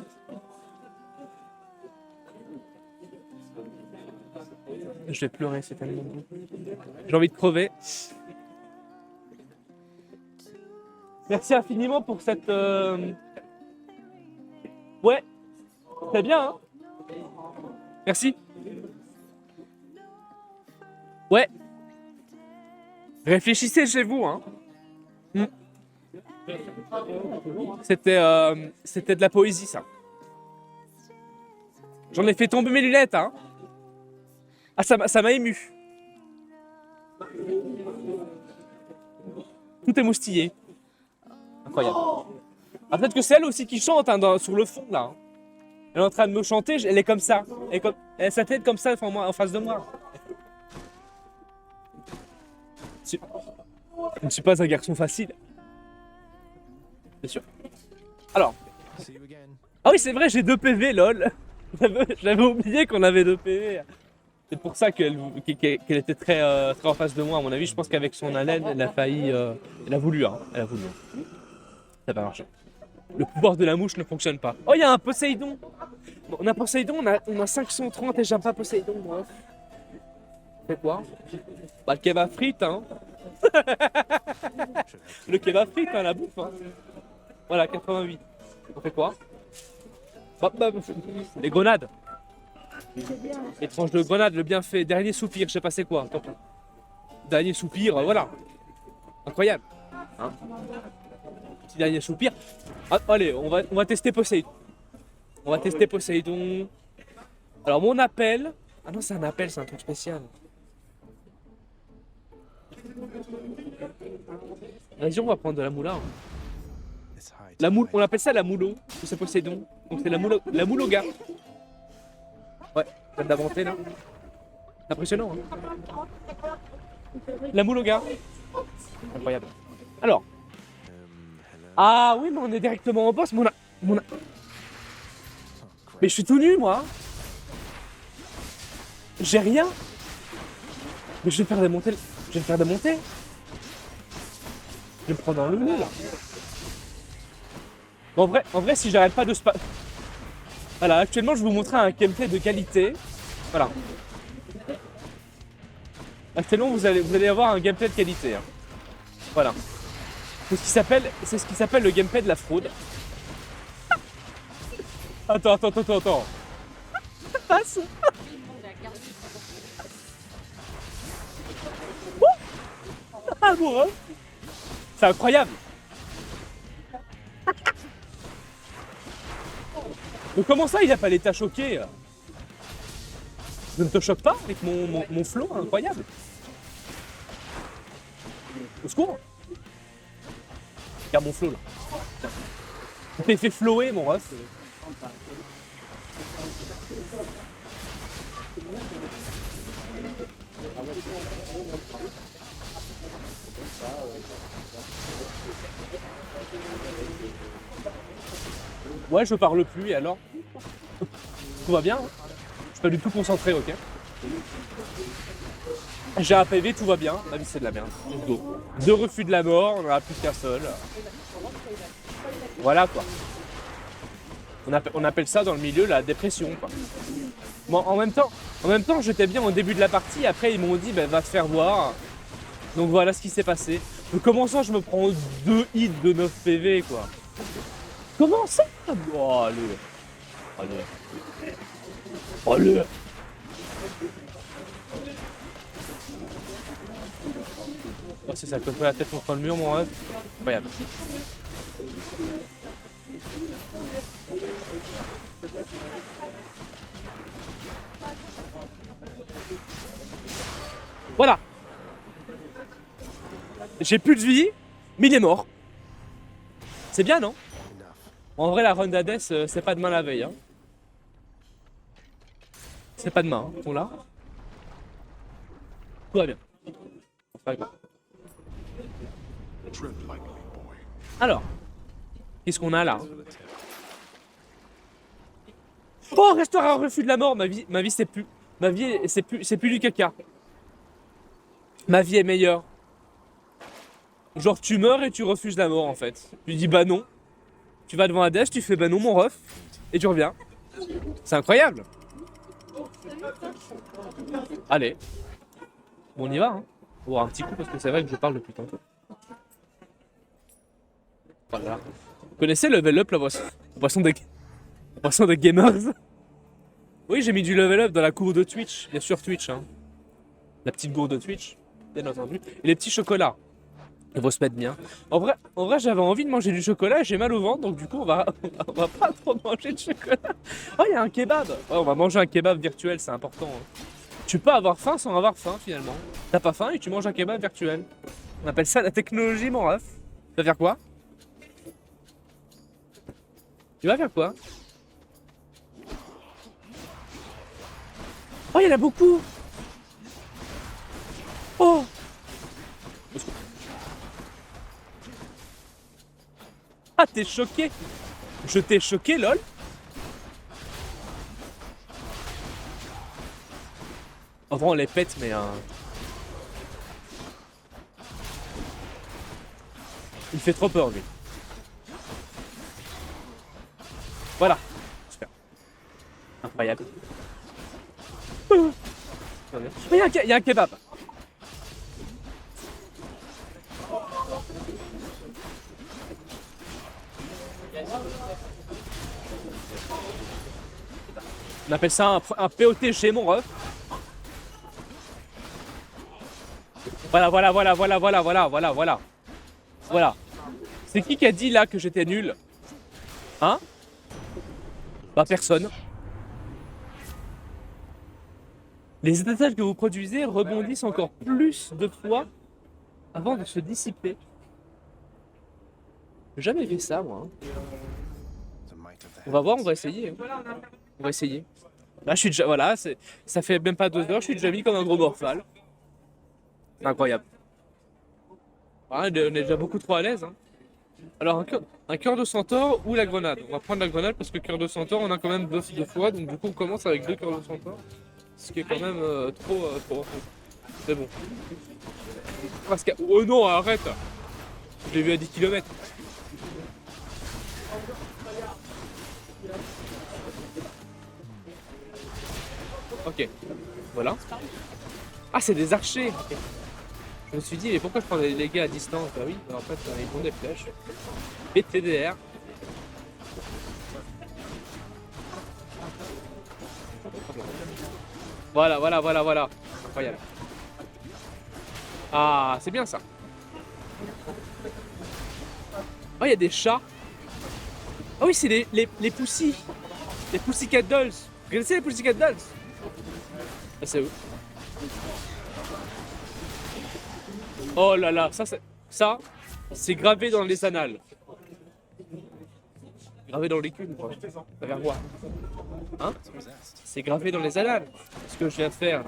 Je vais pleurer, c'est tellement beau. J'ai envie de crever. Merci infiniment pour cette... Ouais, très bien, hein. Merci. Ouais. Réfléchissez chez vous, hein. C'était de la poésie, ça. J'en ai fait tomber mes lunettes, hein. Ah, ça m'a ému. Tout est moustillé. Incroyable. Ah, peut-être que c'est elle aussi qui chante hein, sur le fond, là. Elle est en train de me chanter, elle est comme ça. Elle a sa tête comme ça en face de moi. Je ne suis pas un garçon facile. Bien sûr. Alors. Ah oui, c'est vrai, j'ai 2 PV, lol. J'avais oublié qu'on avait 2 PV. C'est pour ça qu'elle était très en face de moi, à mon avis. Je pense qu'avec son haleine, elle a failli... elle a voulu, hein. Elle a voulu. Ça n'a pas marché. Le pouvoir de la mouche ne fonctionne pas. Oh, il y a un Poséidon. Bon, on a Poséidon, on a 530 et j'aime pas Poséidon, moi. C'est quoi? Bah, le kebab frite, hein. Le kebab frite, hein, la bouffe, hein. Voilà, 88. On fait quoi? Les grenades. Étrange de grenade, le bienfait, dernier soupir, je sais pas c'est quoi. Tant pis. Dernier soupir, voilà. Incroyable. Hein, petit dernier soupir. Ah, allez, on va tester Poséidon. On va tester Poséidon. Alors mon appel. Ah non, c'est un appel, c'est un truc spécial. Vas-y, on va prendre de la moula. Hein. La moule, on appelle ça la moulo, c'est Poséidon. Donc c'est la moule au gars. Ouais, je viens d'inventer là. C'est impressionnant. Hein. La moule au gars. Incroyable. Alors. Ah oui, mais on est directement en boss. Mais je suis tout nu, moi. J'ai rien. Mais je vais faire démonter. Je vais me faire démonter. Je me prends dans le nez là. Bon, en vrai, si j'arrête pas de spam. Voilà, actuellement, je vais vous montrer un gameplay de qualité. Voilà. Actuellement, vous allez avoir un gameplay de qualité. Hein. Voilà. C'est ce qui s'appelle le gameplay de la fraude. Attends. Passe. Ah bon, hein. C'est incroyable. Mais comment ça, il a pas l'état choqué? Je ne te choque pas avec mon flow incroyable. Au secours. Regarde mon flow là. Tu t'es fait flower mon ref. Ouais, je parle plus et alors? Tout va bien hein. Je suis pas du tout concentré, ok? J'ai un PV, tout va bien. Ma vie c'est de la merde. Let's go. 2 refus de la mort, on en a plus qu'un seul. Voilà quoi. On appelle ça dans le milieu la dépression quoi. Bon, en même temps j'étais bien au début de la partie, après ils m'ont dit bah, va te faire voir. Donc voilà ce qui s'est passé. Mais comment ça je me prends 2 hits de 9 PV quoi? Comment ça? Oh allez. Oh c'est ça, colle la tête contre le mur mon rêve. Incroyable. Voilà. J'ai plus de vie, mais il est mort. C'est bien non? En vrai la run d'Hades c'est pas demain la veille. Hein. C'est pas demain, hein. On l'a. Tout va bien. Alors, qu'est-ce qu'on a là? Oh, restera un refus de la mort. Ma vie c'est plus, c'est plus du caca. Ma vie est meilleure. Genre tu meurs et tu refuses la mort en fait. Tu dis bah non. Tu vas devant Hades, tu fais bah non mon ref et tu reviens. C'est incroyable. Allez, bon, on y va. Hein. On va voir un petit coup parce que c'est vrai que je parle depuis tantôt. Voilà. Vous connaissez Level Up, la boisson des gamers? Oui, j'ai mis du Level Up dans la cour de Twitch. Bien sûr Twitch. Hein. La petite gourde de Twitch, bien entendu. Et les petits chocolats. Il faut se mettre bien. En vrai j'avais envie de manger du chocolat, j'ai mal au ventre, donc du coup on va pas trop manger de chocolat. Oh, il y a un kebab. Ouais, on va manger un kebab virtuel, c'est important. Hein. Tu peux avoir faim sans avoir faim finalement. T'as pas faim et tu manges un kebab virtuel. On appelle ça la technologie, mon ref. Tu vas faire quoi? Tu vas faire quoi? Oh, il y en a beaucoup. Oh. Ah, t'es choqué? Je t'ai choqué, lol? En vrai, on les pète, mais... Il fait trop peur, lui. Voilà. Super. Incroyable. Il y a un kebab. On appelle ça un POTG, mon ref. Voilà, voilà, voilà, voilà, voilà, voilà, voilà, voilà. Voilà. C'est qui a dit là que j'étais nul? Hein? Bah personne. Les étincelles que vous produisez rebondissent encore plus de fois avant de se dissiper. J'ai jamais fait ça, moi. Hein. On va voir, on va essayer. Hein. On va essayer. Là, je suis déjà. Voilà, ça fait même pas 2 heures, je suis déjà mis comme un gros morphal. C'est incroyable. Ah, on est déjà beaucoup trop à l'aise. Hein. Alors, un cœur de centaure ou la grenade. On va prendre la grenade parce que cœur de centaure, on a quand même 2 fois. Donc, du coup, on commence avec 2 cœurs de centaure. Ce qui est quand même trop. C'est bon. Parce que... Oh non, arrête! Je l'ai vu à 10 km. Ok, voilà. Ah, c'est des archers! Okay. Je me suis dit, mais pourquoi je prends les gars à distance? Bah oui, en fait, ils ont des flèches. PTDR. Voilà, voilà, voilà, voilà. Incroyable. Ah, c'est bien ça. Oh, il y a des chats. Ah oui, c'est les poussis. Les Pussycat Dolls. Vous connaissez les Pussycat Dolls? Ah, c'est eux. Oh là là, ça, c'est gravé dans les annales. Gravé dans les culs, quoi. Ça va voir. Hein? C'est gravé dans les annales. Ce que je viens de faire.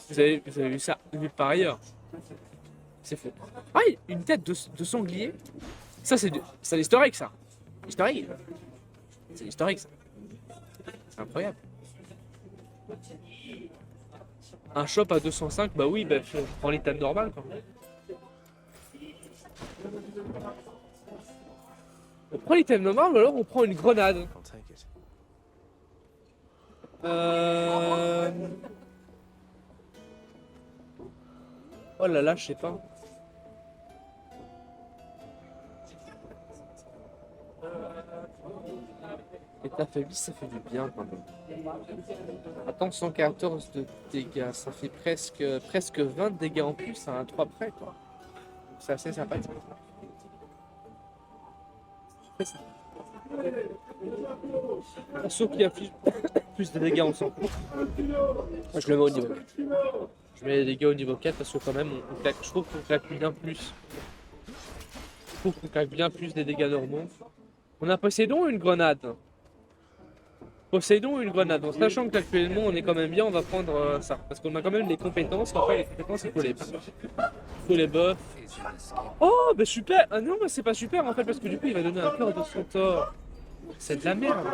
Vous avez vu ça vu par ailleurs. C'est faux. Ah, une tête de sanglier. Ça, c'est l'historique, ça. Historique. C'est l'historique, ça. C'est incroyable. Un shop à 205, bah oui, bah, je prends l'item normal, quoi. On prend l'item normal ou alors on prend une grenade. Oh là là, je sais pas. État faible, ça fait du bien quand même. Attends, 114 de dégâts, ça fait presque 20 de dégâts en plus à un 3 près, quoi. C'est assez sympathique. Un saut qui affiche plus de dégâts en sang. Je le mets au niveau 4. Je mets les dégâts au niveau 4 parce que quand même, je trouve qu'on claque bien plus. Je trouve qu'on claque bien plus des dégâts normaux. On a Poséidon ou une grenade? Poséidon une grenade. En sachant qu'actuellement on est quand même bien, on va prendre ça. Parce qu'on a quand même les compétences. Après, les compétences, il faut les buffs. Oh, bah super! Ah non, mais c'est pas super en fait, parce que du coup, il va donner un cœur de centaure. C'est de la merde.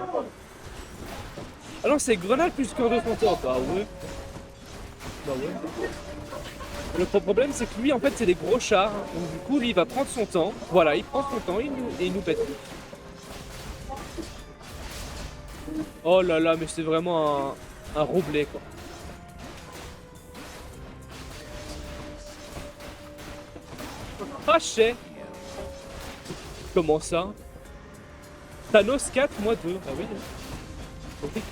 Ah non, c'est grenade plus cœur de centaure. Bah ouais. Bah ouais. Le problème, c'est que lui, en fait, c'est des gros chars. Donc du coup, lui, il va prendre son temps. Voilà, il prend son temps et il nous pète. Oh là là, mais c'est vraiment un roublé, quoi. Ah, je sais. Comment ça? Thanos 4, moi 2. Ah oui. Ok.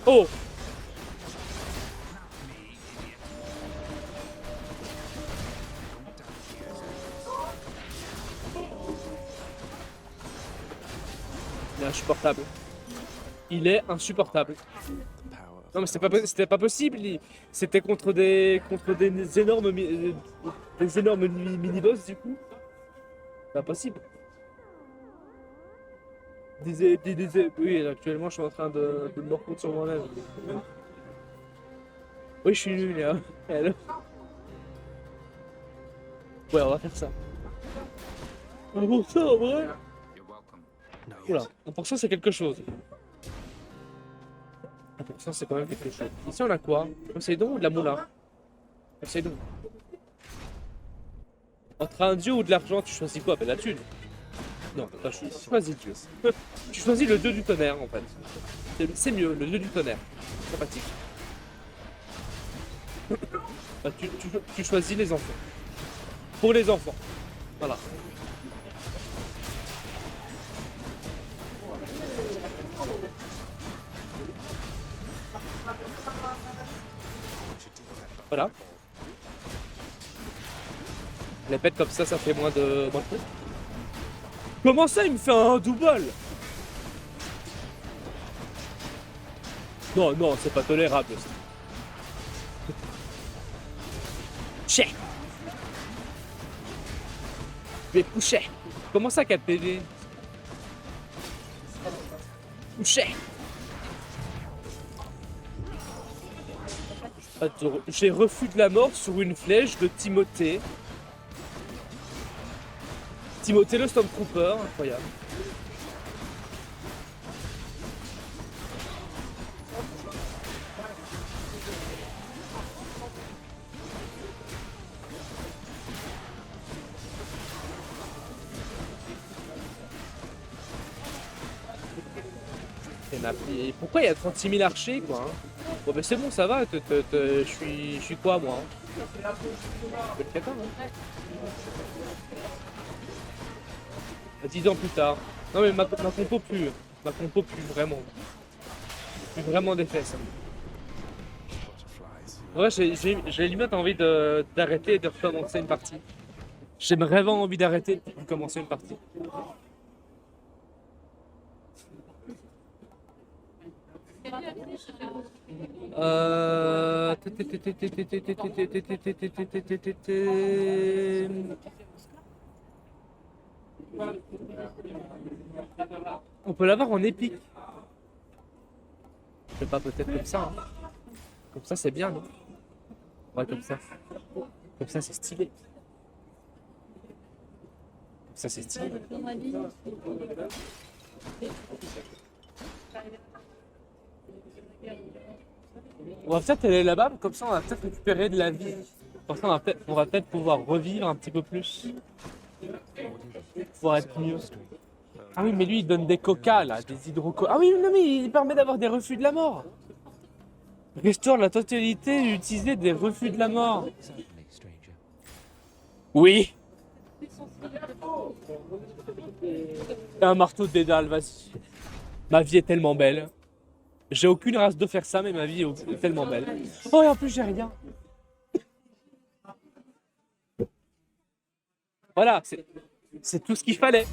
Oh! Il est insupportable. Il est insupportable. Non mais c'était pas possible. C'était contre des énormes mini-boss du coup. C'est pas possible. Oui, actuellement je suis en train de me rendre compte sur moi-même. Oui, je suis nul là. Ouais, on va faire ça. Bon, ça en vrai. Oula, 1% c'est quelque chose. 1% c'est quand même quelque chose. Ici on a quoi? Poséidon ou de la moula? Poséidon. Entre un dieu ou de l'argent, tu choisis quoi? Ben la thune. Non, t'as choisi Dieu. Tu choisis le dieu du tonnerre en fait. C'est mieux, le dieu du tonnerre. Sympathique. Bah, tu choisis les enfants. Pour les enfants. Voilà. Voilà. Les pète comme ça fait moins de trucs. Comment ça, il me fait un double? Non, non, c'est pas tolérable ça. Chais. Je vais coucher. Comment ça, 4 PV? Coucher. Attends, j'ai refus de la mort sur une flèche de Timothée. Timothée le Stormtrooper, incroyable. Et pourquoi il y a 36 000 archers quoi hein. Bon ben c'est bon ça va, je suis quoi moi hein. Je peux le faire, hein. 10 ans plus tard. Non mais ma compo plus. Ma compo plus vraiment. Plus vraiment des fesses. Ouais j'ai limite envie d'arrêter et de recommencer une partie. J'ai vraiment envie d'arrêter et de recommencer une partie. On peut l'avoir en épique. Je sais pas, peut-être comme ça. Hein. Comme ça, c'est bien, non? Ouais, comme ça. Comme ça, c'est stylé. Comme ça, c'est stylé. On va peut-être aller là-bas, comme ça on va peut-être récupérer de la vie. Comme ça on va peut-être pouvoir revivre un petit peu plus. Pouvoir être mieux. Ah oui, mais lui il donne des coca là, des hydrocos. Ah oui, non mais il permet d'avoir des refus de la mort. Restaure la totalité d'utiliser des refus de la mort. Oui. Un marteau de Dédale, vas-y. Ma vie est tellement belle. J'ai aucune race de faire ça, mais ma vie est tellement belle. Oh, et en plus, j'ai rien. Voilà, c'est tout ce qu'il fallait.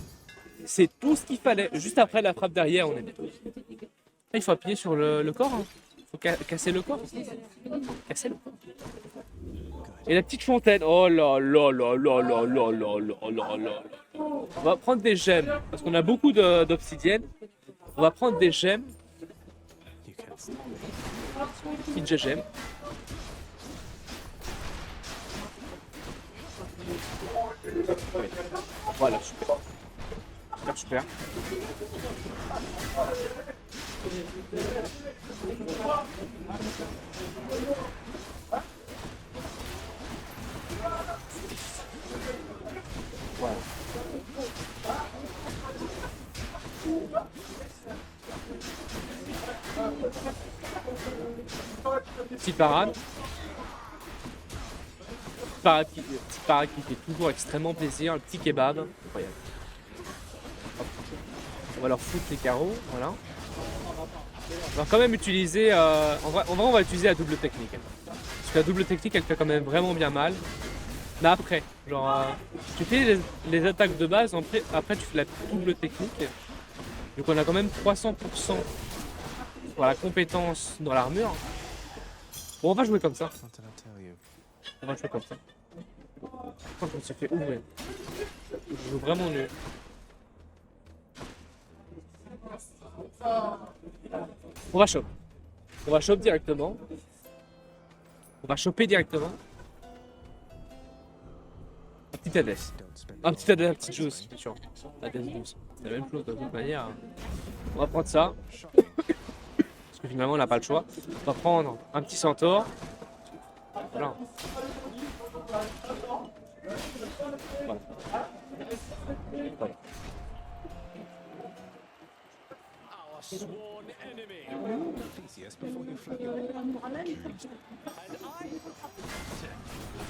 C'est tout ce qu'il fallait. Juste après la frappe derrière, on est bien. Il faut appuyer sur le corps. Hein. Il faut casser le corps. Casser le corps. Et la petite fontaine. Oh là là là là là là là là là là. On va prendre des gemmes. Parce qu'on a beaucoup d'obsidienne. On va prendre des gemmes. Petite gemme. Voilà, super. Super, super. Voilà. Petite parade. Petite parade qui fait toujours extrêmement plaisir. Le petit kebab. Incroyable. Hop. On va leur foutre les carreaux. Voilà. On va quand même utiliser. En vrai, on va utiliser la double technique. Parce que la double technique, elle fait quand même vraiment bien mal. Mais après, genre, tu fais les attaques de base. Après, tu fais la double technique. Donc, on a quand même 300% sur la compétence dans l'armure. Bon, on va jouer comme ça. On va jouer comme ça. Je crois que je me suis fait ouvrir. Je joue vraiment nul. On va choper. On va choper directement. On va choper directement. Un petit ADS. Un petit ADS, un petit juice, bien sûr. ADS 12. C'est la même chose de toute manière. On va prendre ça. Parce que finalement on n'a pas le choix. On va prendre un petit centaure. Voilà. Voilà. Voilà.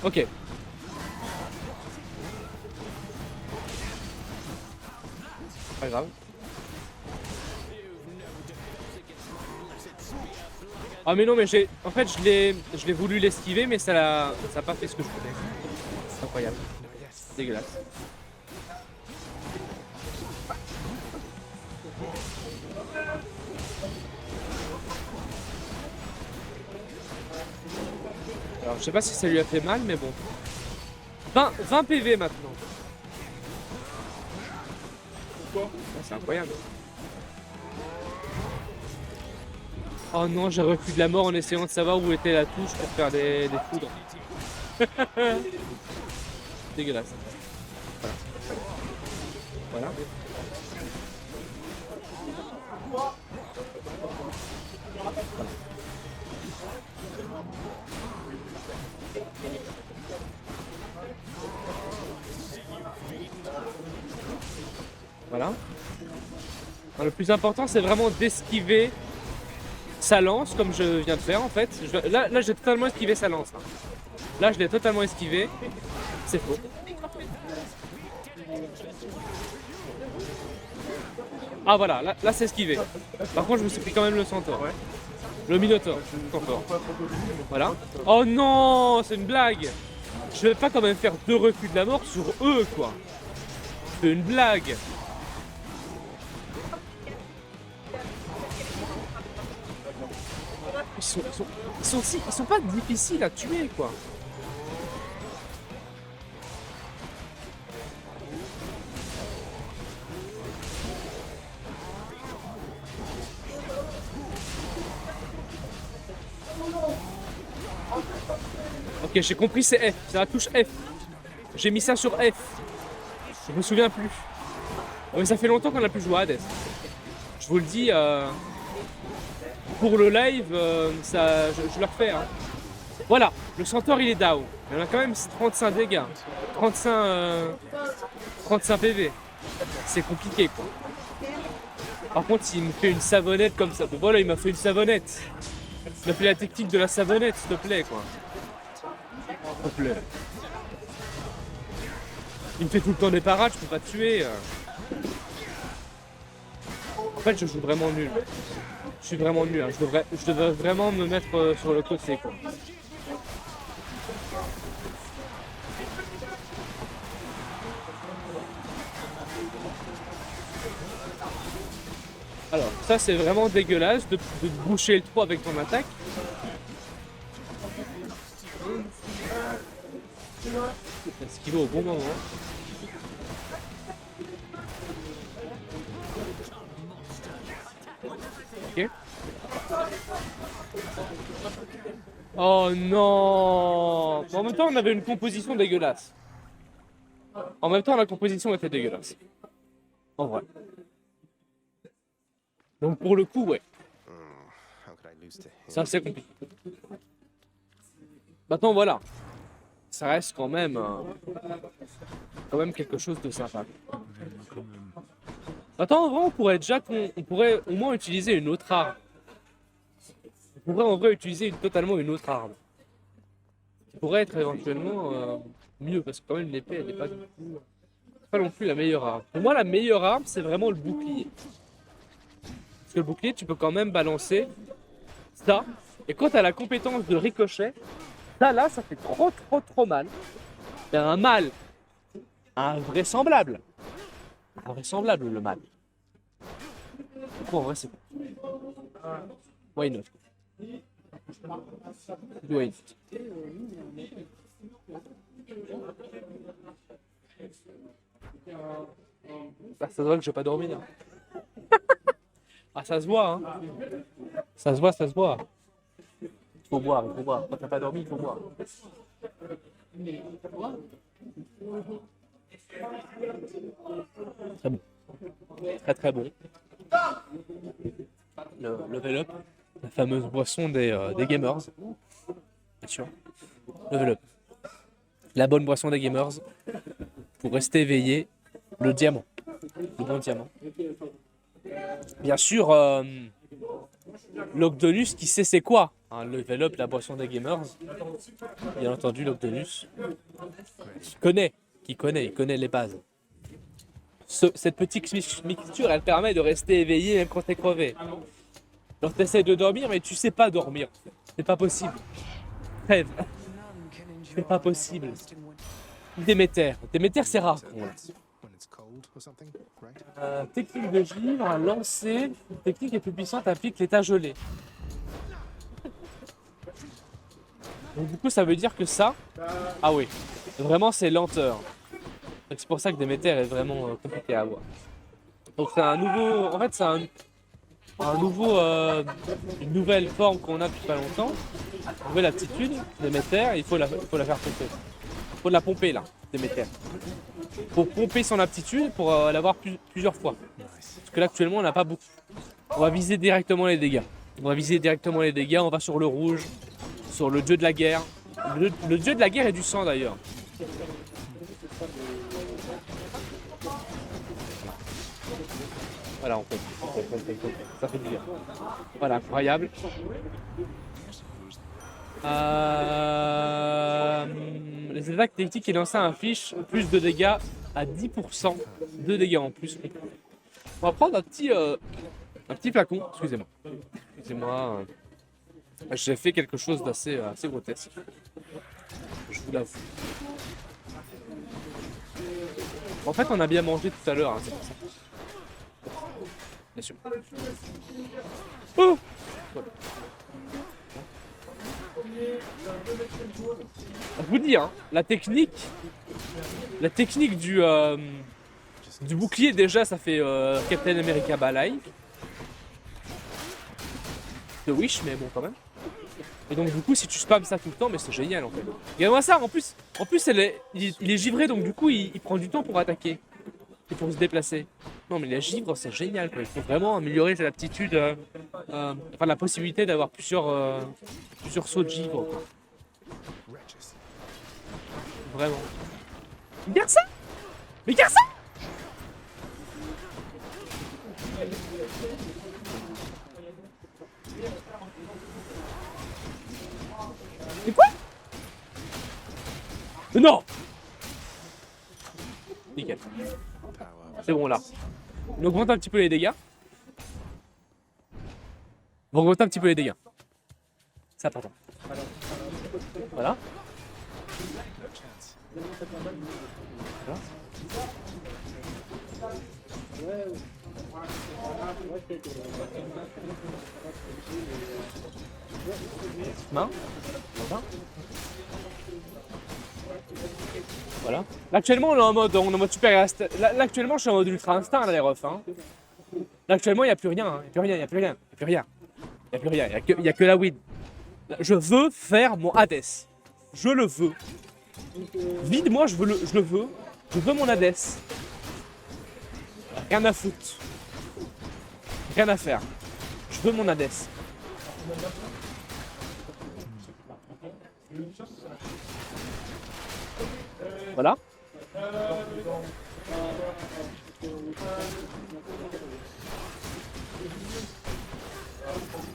Ok. Pas grave. Ah mais non, mais en fait, je l'ai voulu l'esquiver, mais ça a pas fait ce que je voulais. C'est incroyable. Dégueulasse. Alors, je sais pas si ça lui a fait mal, mais bon. 20 PV maintenant. Ah, c'est incroyable. Oh non, j'ai refus de la mort en essayant de savoir où était la touche pour faire des foudres. Dégueulasse. Voilà. Voilà. Voilà. Alors, le plus important, c'est vraiment d'esquiver sa lance, comme je viens de faire en fait. Là j'ai totalement esquivé sa lance. Hein. Là, je l'ai totalement esquivé. C'est faux. Ah voilà, là c'est esquivé. Par contre, je me suis pris quand même le centaure. Le minotaure. Centaure. Voilà. Oh non, c'est une blague. Je vais pas quand même faire 2 refus de la mort sur eux, quoi. C'est une blague. Ils sont pas difficiles à tuer, quoi. Ok, j'ai compris, c'est F, c'est la touche F. J'ai mis ça sur F. Je me souviens plus. Mais ça fait longtemps qu'on a plus joué à Hades. Je vous le dis, pour le live, je le refais. Hein. Voilà, le centaure il est down. Il en a quand même 35 dégâts. 35 PV. C'est compliqué quoi. Par contre, s'il me fait une savonnette comme ça, voilà, il m'a fait une savonnette. Il m'a fait la technique de la savonnette, s'il te plaît quoi. S'il te plaît. Il me fait tout le temps des parades, je peux pas te tuer. En fait, je joue vraiment nul. Je suis vraiment nul. Hein. Je devrais vraiment me mettre sur le côté quoi. Alors, ça c'est vraiment dégueulasse de boucher le trou avec ton attaque. Esquiver au bon moment. Ok. Oh non! En même temps, on avait une composition dégueulasse. En même temps, la composition était dégueulasse. En vrai. Donc pour le coup, ouais. C'est assez compliqué. Maintenant, voilà. Ça reste quand même quelque chose de sympa. Attends, en vrai, on pourrait au moins utiliser une autre arme. On pourrait en vrai utiliser totalement une autre arme. Qui pourrait être éventuellement mieux, parce que quand même l'épée, elle n'est pas, pas non plus la meilleure arme. Pour moi, la meilleure arme, c'est vraiment le bouclier. Parce que le bouclier, tu peux quand même balancer ça. Et quand tu as la compétence de ricochet, ça là, ça fait trop mal. Mais un mal invraisemblable. Invraisemblable le mal. Du coup, en vrai, c'est bon. Why not? Why not? Ah, ça se voit que j'ai pas dormi là. Ah, ça se voit, hein. Ça se voit. Il faut boire. Quand t'as pas dormi, il faut boire. Très bon. Très bon. Le level up, la fameuse boisson des gamers. Bien sûr. Level up. La bonne boisson des gamers pour rester éveillé. Le diamant. Le bon diamant. Bien sûr, l'Octonus qui sait c'est quoi. Hein, level up, la boisson des gamers. Bien entendu, l'Octonus. Il connaît les bases. Cette petite mixture, elle permet de rester éveillé même quand t'es crevé. Genre t'essaies de dormir mais tu sais pas dormir. C'est pas possible. Rêve. C'est pas possible. Déméter. Déméter c'est rare. Technique de givre, un lancer. Une technique est plus puissante applique l'état gelé. Donc du coup ça veut dire que ça. Ah oui. Vraiment c'est lenteur. Donc c'est pour ça que Déméter est vraiment compliqué à avoir. Donc c'est un nouveau. En fait c'est un nouveau. Une nouvelle forme qu'on a depuis pas longtemps. Une nouvelle aptitude, Déméter, il faut la faire pomper. Il faut la pomper là, Déméter. Pour pomper son aptitude, pour l'avoir plusieurs fois. Parce que là actuellement on n'a pas beaucoup. On va viser directement les dégâts. On va viser directement les dégâts, on va sur le rouge, sur le dieu de la guerre. Le dieu de la guerre et du sang d'ailleurs. Voilà, on fait. Ça fait du bien. Voilà, incroyable. Les attaques techniques et lancées infligent plus de dégâts à 10% de dégâts en plus. On va prendre un petit flacon. Excusez-moi. Excusez-moi. J'ai fait quelque chose d'assez assez grotesque. Je vous l'avoue. En fait, on a bien mangé tout à l'heure, hein, c'est pour ça. Bien sûr. Oh! Je vous dis, hein, la technique du bouclier, déjà, ça fait Captain America Balai. De Wish, mais bon, quand même. Et donc, du coup, si tu spams ça tout le temps, mais c'est génial en fait. Regarde-moi ça, en plus il est givré, donc du coup, il prend du temps pour attaquer et pour se déplacer. Non, mais les givres, c'est génial quoi. Il faut vraiment améliorer cette aptitude, enfin, la possibilité d'avoir plusieurs sauts de givre quoi. Vraiment. Regarde ça! Mais regarde ça! Mais quoi? Mais non! Nickel. C'est bon là. On augmente un petit peu les dégâts. On va augmenter un petit peu les dégâts. C'est important. Voilà. Voilà. Main. Voilà. Voilà. Là, actuellement, on est en mode super instinct. Là, actuellement, je suis en mode ultra instinct, là, les refs. Hein. Là, actuellement, il n'y a plus rien. Hein. Il n'y a plus rien. Il n'y a plus rien. Il n'y a que la win. Je veux faire mon Hades. Je le veux. Vide-moi, je le veux. Je veux mon Hades. Rien à foutre. Rien à faire. Je veux mon Hades. Voilà.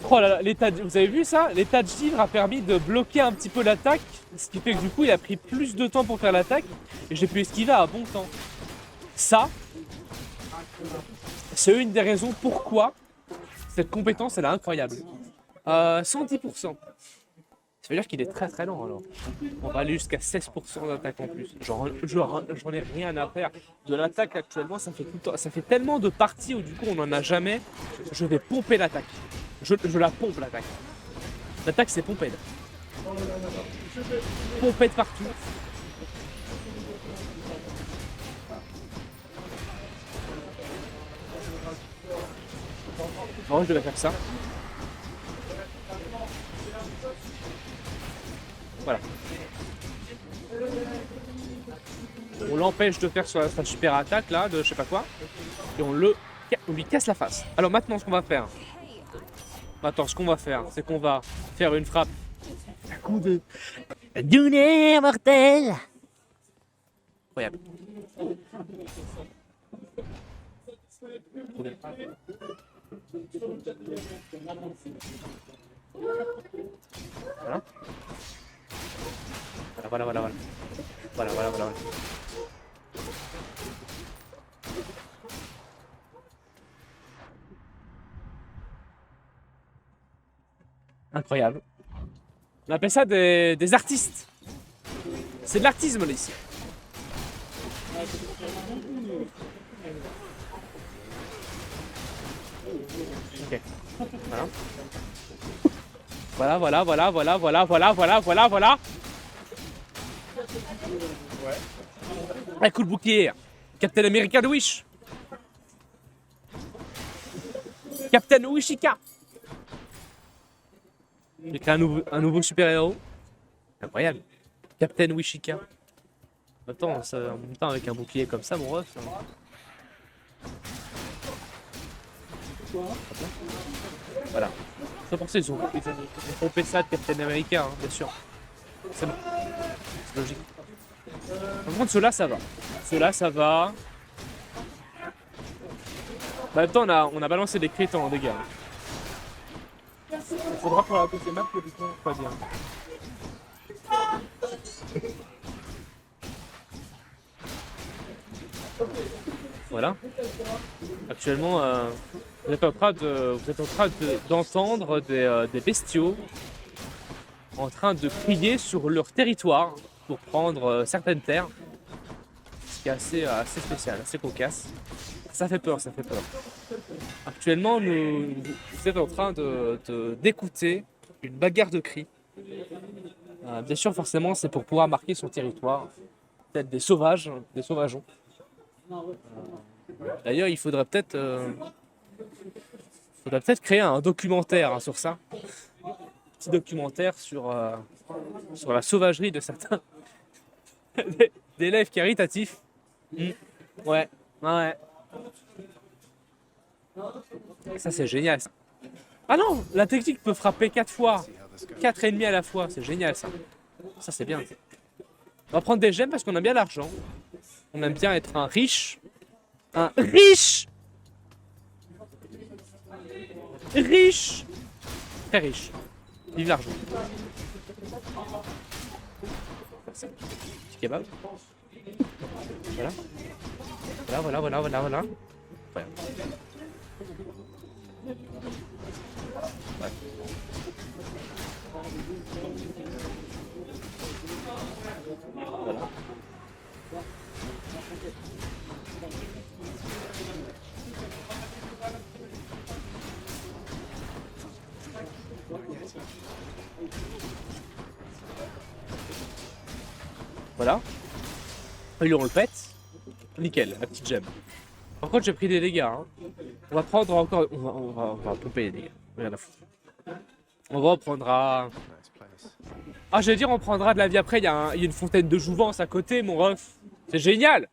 Oh là là, vous avez vu ça? L'état de givre a permis de bloquer un petit peu l'attaque, ce qui fait que du coup il a pris plus de temps pour faire l'attaque et j'ai pu esquiver à bon temps. Ça, c'est une des raisons pourquoi cette compétence elle est incroyable. 110%. Ça veut dire qu'il est très très lent alors. On va aller jusqu'à 16% d'attaque en plus. J'en ai rien à faire. De l'attaque actuellement, ça fait tellement de parties où du coup on n'en a jamais. Je vais pomper l'attaque. Je la pompe l'attaque. L'attaque c'est pompette. Pompette partout. Bon, je devais faire ça. Voilà. On l'empêche de faire sa super attaque là, de je sais pas quoi. Et on lui casse la face. Alors maintenant ce qu'on va faire. Attends, ce qu'on va faire, c'est qu'on va faire une frappe. Un coup de Dune mortel. Incroyable. Voilà. Voilà. Voilà. Incroyable. On appelle ça des artistes. C'est de l'artisme là ici. Ok. Voilà. Voilà. Un coup de bouclier. Captain America de Wish. Captain Wishika. J'ai créé un nouveau super-héros. Incroyable. Captain Wishika. En même temps, avec un bouclier comme ça, mon ref. Voilà. Ça pour ça, ils ont pompé ça de Captain America, hein, bien sûr. C'est bon. C'est logique. Par contre, ceux-là, ça va. Ceux-là, ça va. En même temps, on a balancé des crits en dégâts. Il faudra pour la deuxième map que les gens pas bien. Voilà. Actuellement, vous êtes en train d'entendre des bestiaux en train de crier sur leur territoire pour prendre certaines terres. Ce qui est assez spécial, assez cocasse. Ça fait peur. Actuellement, vous êtes en train d'écouter une bagarre de cris. Bien sûr, forcément, c'est pour pouvoir marquer son territoire. Peut-être des sauvageons. D'ailleurs, il faudrait peut-être créer un documentaire hein, sur ça. Un petit documentaire sur la sauvagerie de certains d'élèves caritatifs. Ouais. Ça, c'est génial, ça. Ah non, la technique peut frapper 4 fois. 4 ennemis à la fois, c'est génial, ça. Ça, c'est bien. On va prendre des gemmes parce qu'on aime bien l'argent. On aime bien être un riche. Un riche. Très riche. Vive l'argent. Petit kebab. Voilà. Voilà. Ouais. Voilà. Voilà. Et là, on le pète. Nickel, la petite gemme. Par contre, j'ai pris des dégâts. Hein. On va prendre encore. On va pomper les dégâts. Rien à foutre. On va en prendre à. Ah, j'allais dire, on prendra de la vie après. Il y a une fontaine de jouvence à côté, mon ref. C'est génial.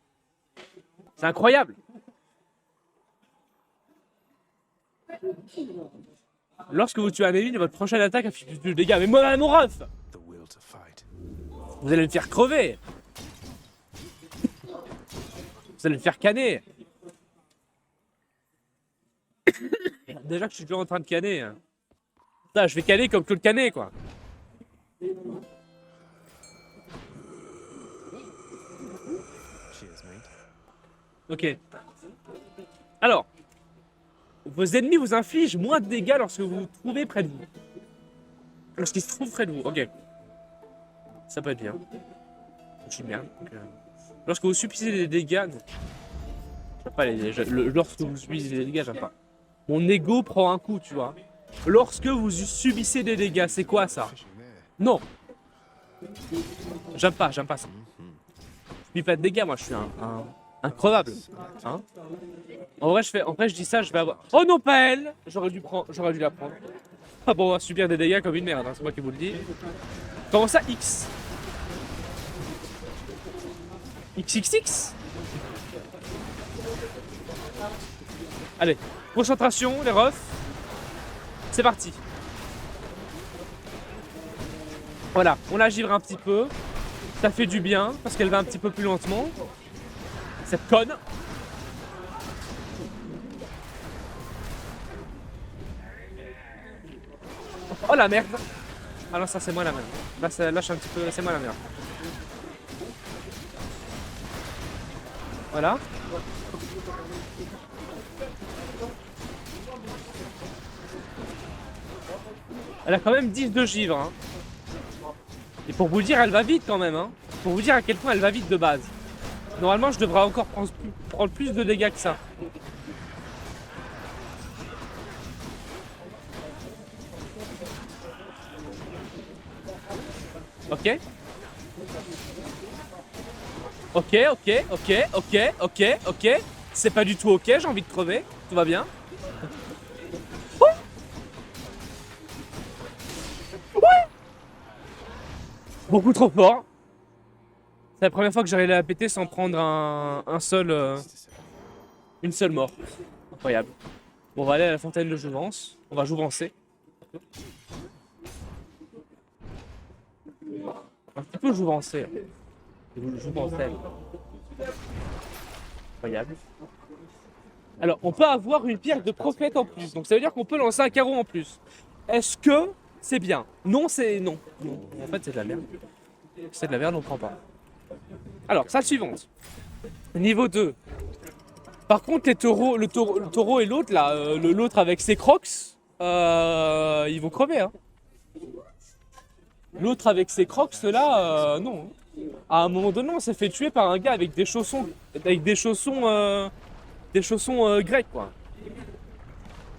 C'est incroyable. Lorsque vous tuez un ennemi, votre prochaine attaque affiche plus de dégâts. Mais moi, mon ref, vous allez me faire crever. Vous allez me faire canner. Déjà que je suis toujours en train de canner. Putain, je vais canner comme Claude Canet, quoi. Ok. Alors, vos ennemis vous infligent moins de dégâts lorsque vous vous trouvez près de vous. Lorsqu'ils se trouvent près de vous, ok. Ça peut être bien. Je suis bien. Donc, lorsque vous subissez des dégâts... J'aime pas lorsque vous subissez des dégâts, j'aime pas. Mon ego prend un coup, tu vois. Lorsque vous subissez des dégâts, c'est quoi ça? Non. J'aime pas ça. Je subis pas de dégâts, moi je suis un crevable. Hein, en vrai, je dis ça, je vais avoir... Oh non, pas elle. J'aurais dû la prendre. Ah bon, on va subir des dégâts comme une merde, hein, c'est moi qui vous le dis. Comment ça, X? XXX? Allez, concentration, les refs. C'est parti. Voilà, on la givre un petit peu. Ça fait du bien, parce qu'elle va un petit peu plus lentement. Cette conne. Oh la merde. Ah non, ça c'est moi la merde. Là, je suis un petit peu... C'est moi la merde. Voilà. Elle a quand même 10 de givre. Hein. Et pour vous dire, elle va vite quand même. Hein. Pour vous dire à quel point elle va vite de base. Normalement, je devrais encore prendre plus de dégâts que ça. Ok. Ok. C'est pas du tout ok, j'ai envie de crever. Tout va bien. Oh ouais. Beaucoup trop fort. C'est la première fois que j'arrive à la péter sans prendre une seule mort. Incroyable. Bon, on va aller à la fontaine de jouvence. On va jouvencer. Un petit peu jouvencer. Jouvencelle. Incroyable. Alors, on peut avoir une pierre de prophète en plus. Donc, ça veut dire qu'on peut lancer un carreau en plus. Est-ce que c'est bien? Non, c'est non. Non. En fait, c'est de la merde. C'est de la merde, on ne prend pas. Alors, salle suivante. Niveau 2. Par contre, les taureaux, le taureau et l'autre, là, l'autre avec ses crocs, ils vont crever. Hein. L'autre avec ses crocs, là, non. À un moment donné, on s'est fait tuer par un gars avec des chaussons grecs, quoi.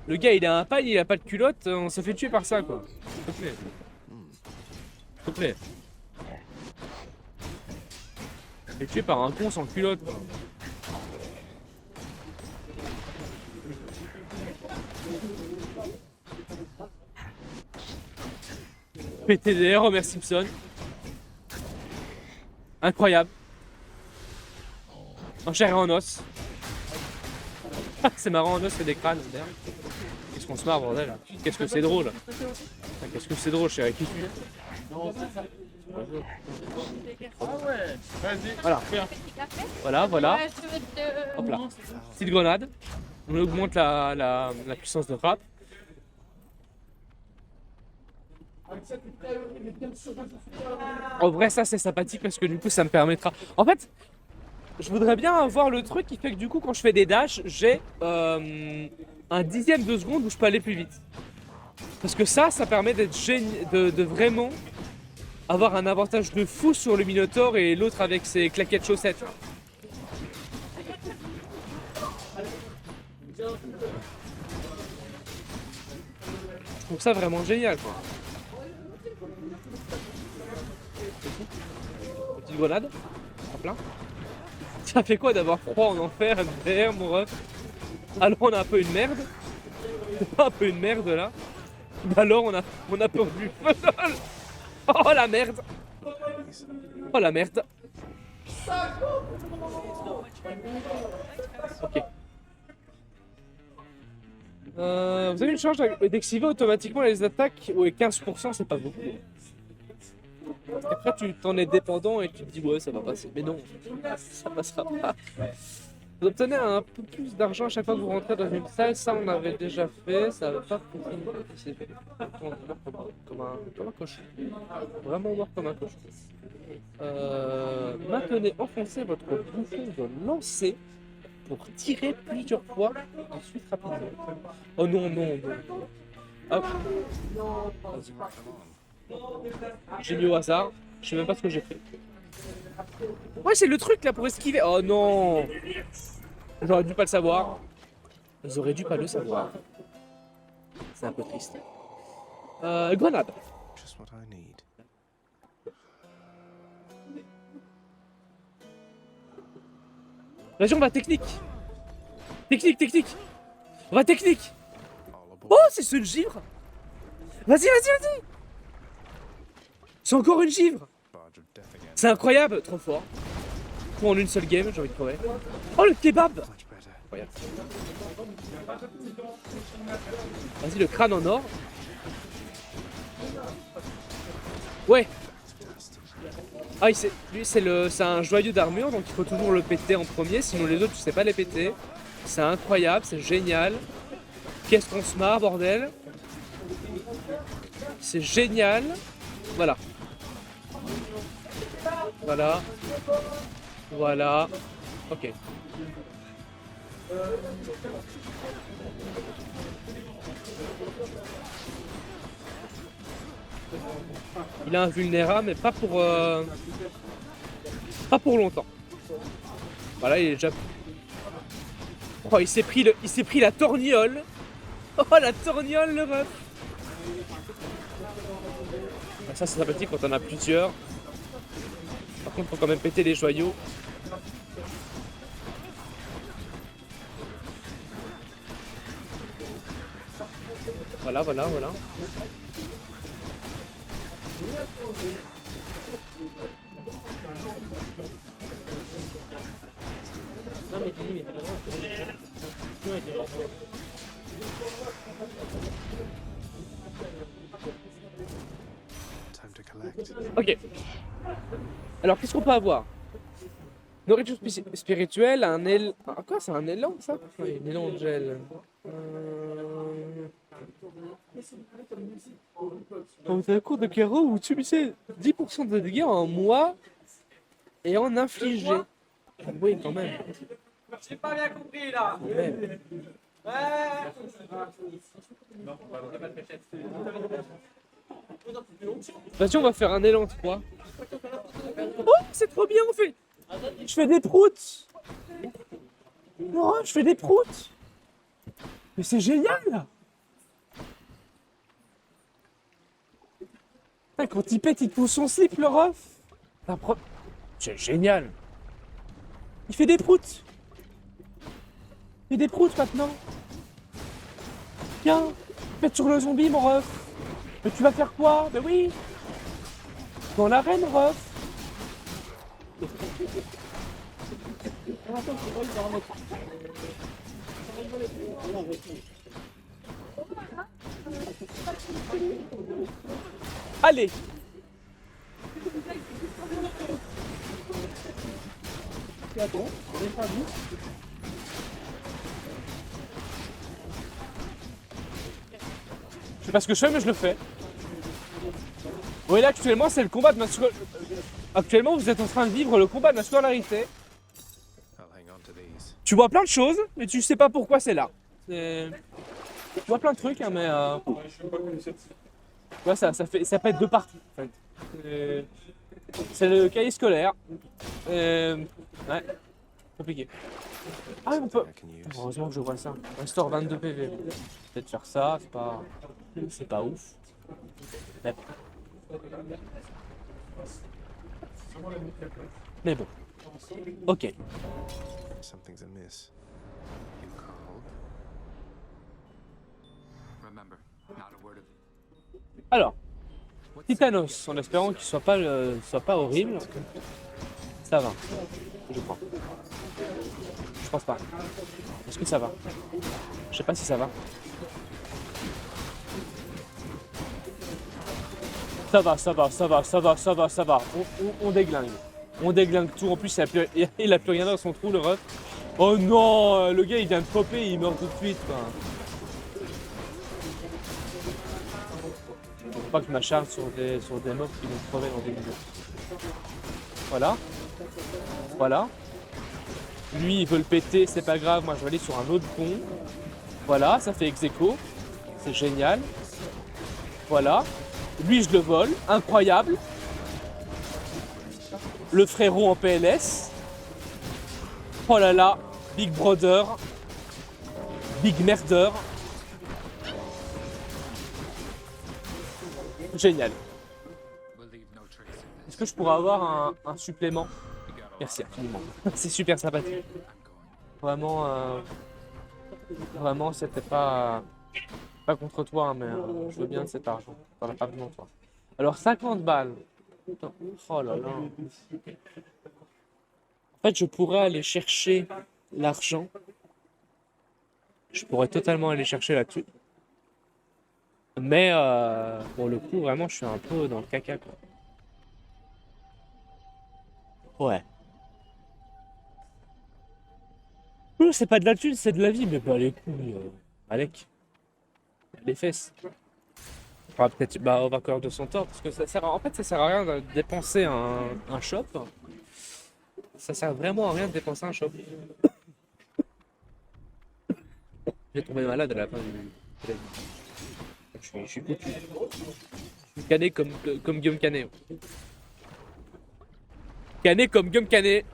Le gars, il a un pagne, il a pas de culotte, on s'est fait tuer par ça, quoi. S'il te plaît. S'il te plaît. On s'est fait tuer par un con sans culotte, quoi. PTDR, Homer Simpson. Incroyable. En chair et en os. C'est marrant, en os, c'est des crânes, d'ailleurs. Qu'est-ce qu'on se marre, bordel. Qu'est-ce que c'est drôle. Qu'est-ce que c'est drôle, chérie. Qui tu es? Voilà. Voilà. Hop là. Petite grenade. On augmente la puissance de frappe. En vrai, ça c'est sympathique parce que du coup ça me permettra. En fait, je voudrais bien avoir le truc qui fait que du coup quand je fais des dashs, j'ai un dixième de seconde où je peux aller plus vite. Parce que ça permet d'être de vraiment avoir un avantage de fou sur le Minotaur et l'autre avec ses claquettes chaussettes. Je trouve ça vraiment génial, quoi. Petite grenade, en plein. Ça fait quoi d'avoir froid en enfer derrière mon ref? Alors on a un peu une merde. Un peu une merde là. Alors on a peur du feu. Oh la merde. Oh la merde. Ok. Vous avez une chance d'activer automatiquement les attaques. Ouais, 15%, c'est pas beaucoup. Après, tu t'en es dépendant et tu te dis, ouais, ça va passer. Mais non, ça passera pas. Vous obtenez un peu plus d'argent à chaque fois que vous rentrez dans une salle. Ça, on avait déjà fait. Ça va pas fonctionner. C'est comme un cochon. Vraiment mort comme un cochon. Maintenez enfoncé votre bouton de lancer pour tirer plusieurs fois ensuite rapidement. Oh non. Hop. J'ai mis au hasard. Je sais même pas ce que j'ai fait. Ouais, c'est le truc là pour esquiver. Oh non. J'aurais dû pas le savoir. J'aurais dû pas le savoir. C'est un peu triste. Grenade. Vas-y, on va technique. Technique. On va technique. Oh, c'est ce givre. Vas-y. C'est encore une givre. C'est incroyable, trop fort. Tout en une seule game, j'ai envie de crever. Oh, le kebab. Incroyable. Vas-y, le crâne en or. Ouais. Ah, lui, c'est un joyau d'armure, donc il faut toujours le péter en premier, sinon les autres, tu sais pas les péter. C'est incroyable, c'est génial. Qu'est-ce qu'on se marre, bordel. C'est génial. Voilà. Ok. Il est invulnérable, mais pas pour longtemps. Voilà, il est déjà. Oh, il s'est pris la torgnole. Oh, la torgnole, le ref. Ah, ça, c'est sympathique quand on a plusieurs. Par contre, faut quand même péter les joyaux. Voilà. Time to collect. Ok. Alors, qu'est-ce qu'on peut avoir? Nourriture spirituelle, un élan. Ah, quoi, c'est un élan, ça? Oui, un élan de gel. Quand vous avez un cours de carreau, vous subissez 10% de dégâts en mois et en infligé. Oui, quand même. J'ai pas bien compris là. Quand même. Vas-y, on va faire un élan 3. Oh, c'est trop bien, on fait. Je fais des proutes. Oh, je fais des proutes. Mais c'est génial. Putain, quand il pète, il te pousse son slip, le ref. C'est génial. Il fait des proutes. Il fait des proutes maintenant. Tiens, pète sur le zombie, mon ref. Mais tu vas faire quoi? Ben oui. Dans l'arène, ref. Allez. Je sais pas ce que je fais, mais je le fais. Oui, là, actuellement, c'est le combat de ma Actuellement, vous êtes en train de vivre le combat de la scolarité. I'll hang on to these. Tu vois plein de choses, mais tu sais pas pourquoi c'est là. Tu vois plein de trucs, hein, mais ouais, ça peut être deux parties. En fait. C'est le cahier scolaire. Ouais, compliqué. Ah, on peut. I can use. Heureusement que je vois ça. Restore 22 PV. Peut-être faire ça, c'est pas ouf. Mais bon. Ok. Something's amiss. You called? Remember, not a word of Alors, Titanos, en espérant qu'il soit pas horrible. Ça va, je crois. Je pense pas. Est-ce que ça va? Je sais pas si ça va. Ça va. On déglingue. On déglingue tout. En plus, il a plus rien dans son trou, le ref. Oh non, le gars il vient de popper, il meurt tout de suite. Quoi. Faut pas que je m'acharne sur des mobs qui vont crever dans des milieux. Voilà. Lui, il veut le péter, c'est pas grave. Moi, je vais aller sur un autre pont. Voilà, ça fait ex-aequo. C'est génial. Voilà. Lui, je le vole. Incroyable. Le frérot en PLS. Oh là là. Big Brother. Big Merder. Génial. will leave no trace of this. Est-ce que je pourrais avoir un supplément? You got all Merci infiniment. C'est super sympathique. I'm going. Vraiment, c'était pas contre toi, hein, mais je veux bien cet argent. T'en as pas besoin, toi. Alors, 50 balles. Putain, oh là là. En fait, je pourrais aller chercher l'argent. Je pourrais totalement aller chercher là-dessus. Mais pour le coup, vraiment, je suis un peu dans le caca, quoi. Ouais. C'est pas de la thune, c'est de la vie, mais bah les couilles, Alec. Les fesses. Ah, peut-être au vainqueur de son tort, parce que ça sert à rien de dépenser un shop. Ça sert vraiment à rien de dépenser un shop. J'ai tombé malade à la fin de la vie. Je suis foutu. Canet comme Guillaume Canet. Canet comme Guillaume Canet.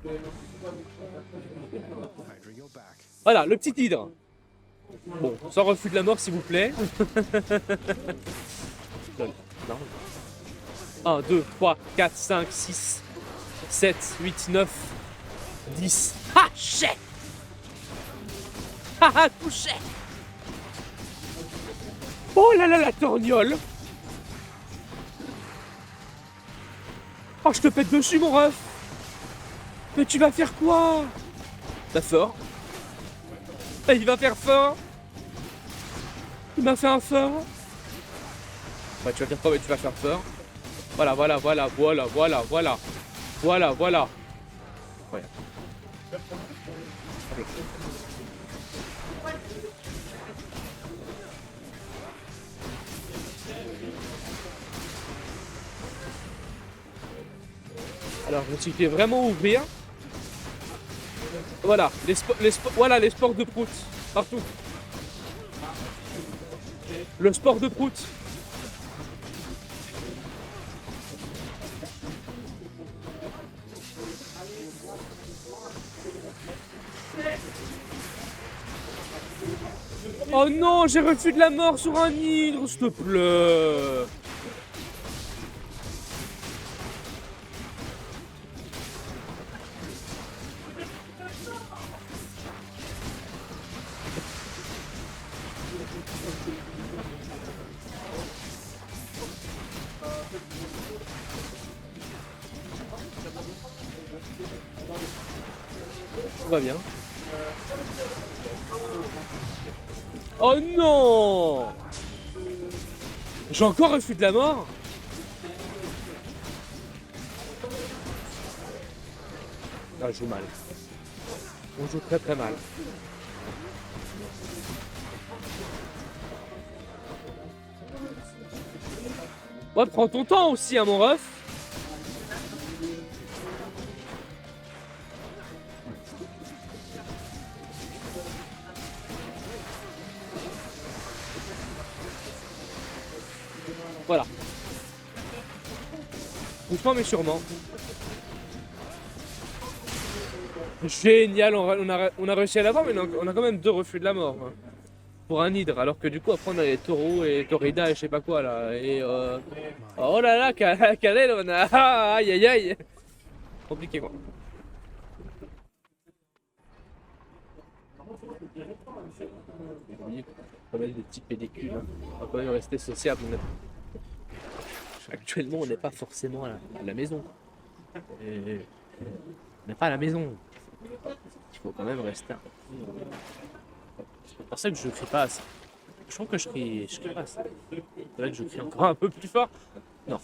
Hydra, you're back. Voilà, le petit hydre. Bon, sans refus de la mort, s'il vous plaît. 1, 2, 3, 4, 5, 6, 7, 8, 9, 10. Ah, shit! Ah, ah, touché! Oh là là, la torgnole! Oh, je te pète dessus, mon ref! Mais tu vas faire quoi? T'as fort? Il va faire fort. Il m'a fait un fort. Ouais, tu vas faire quoi? Mais tu vas faire fort. Voilà. Ouais. Alors, je me suis fait vraiment ouvrir. Voilà, voilà les sports de prout. Partout. Le sport de prout. Oh non, j'ai refus de la mort sur un hydre, s'il te plaît. Tout va bien. Oh non! J'ai encore refus de la mort? Ah, je joue mal. On joue très très mal. Ouais, prends ton temps aussi, hein, mon ref. Voilà. Doucement mais sûrement. Génial, on a réussi à l'avoir, mais on a quand même 2 refus de la mort. Hein, pour un hydre, alors que du coup après on a les taureaux et Torrida et je sais pas quoi là. Et oh là là, Kalel, on a. Aïe aïe aïe. Compliqué quoi. On va mettre des petits pédicules. Hein. On va quand même rester sociable. Actuellement, on n'est pas forcément à la maison. Et on n'est pas à la maison. Il faut quand même rester. C'est pour ça que je crie pas assez. Je trouve que je crie pas assez. C'est vrai que je crie encore un peu plus fort. Non.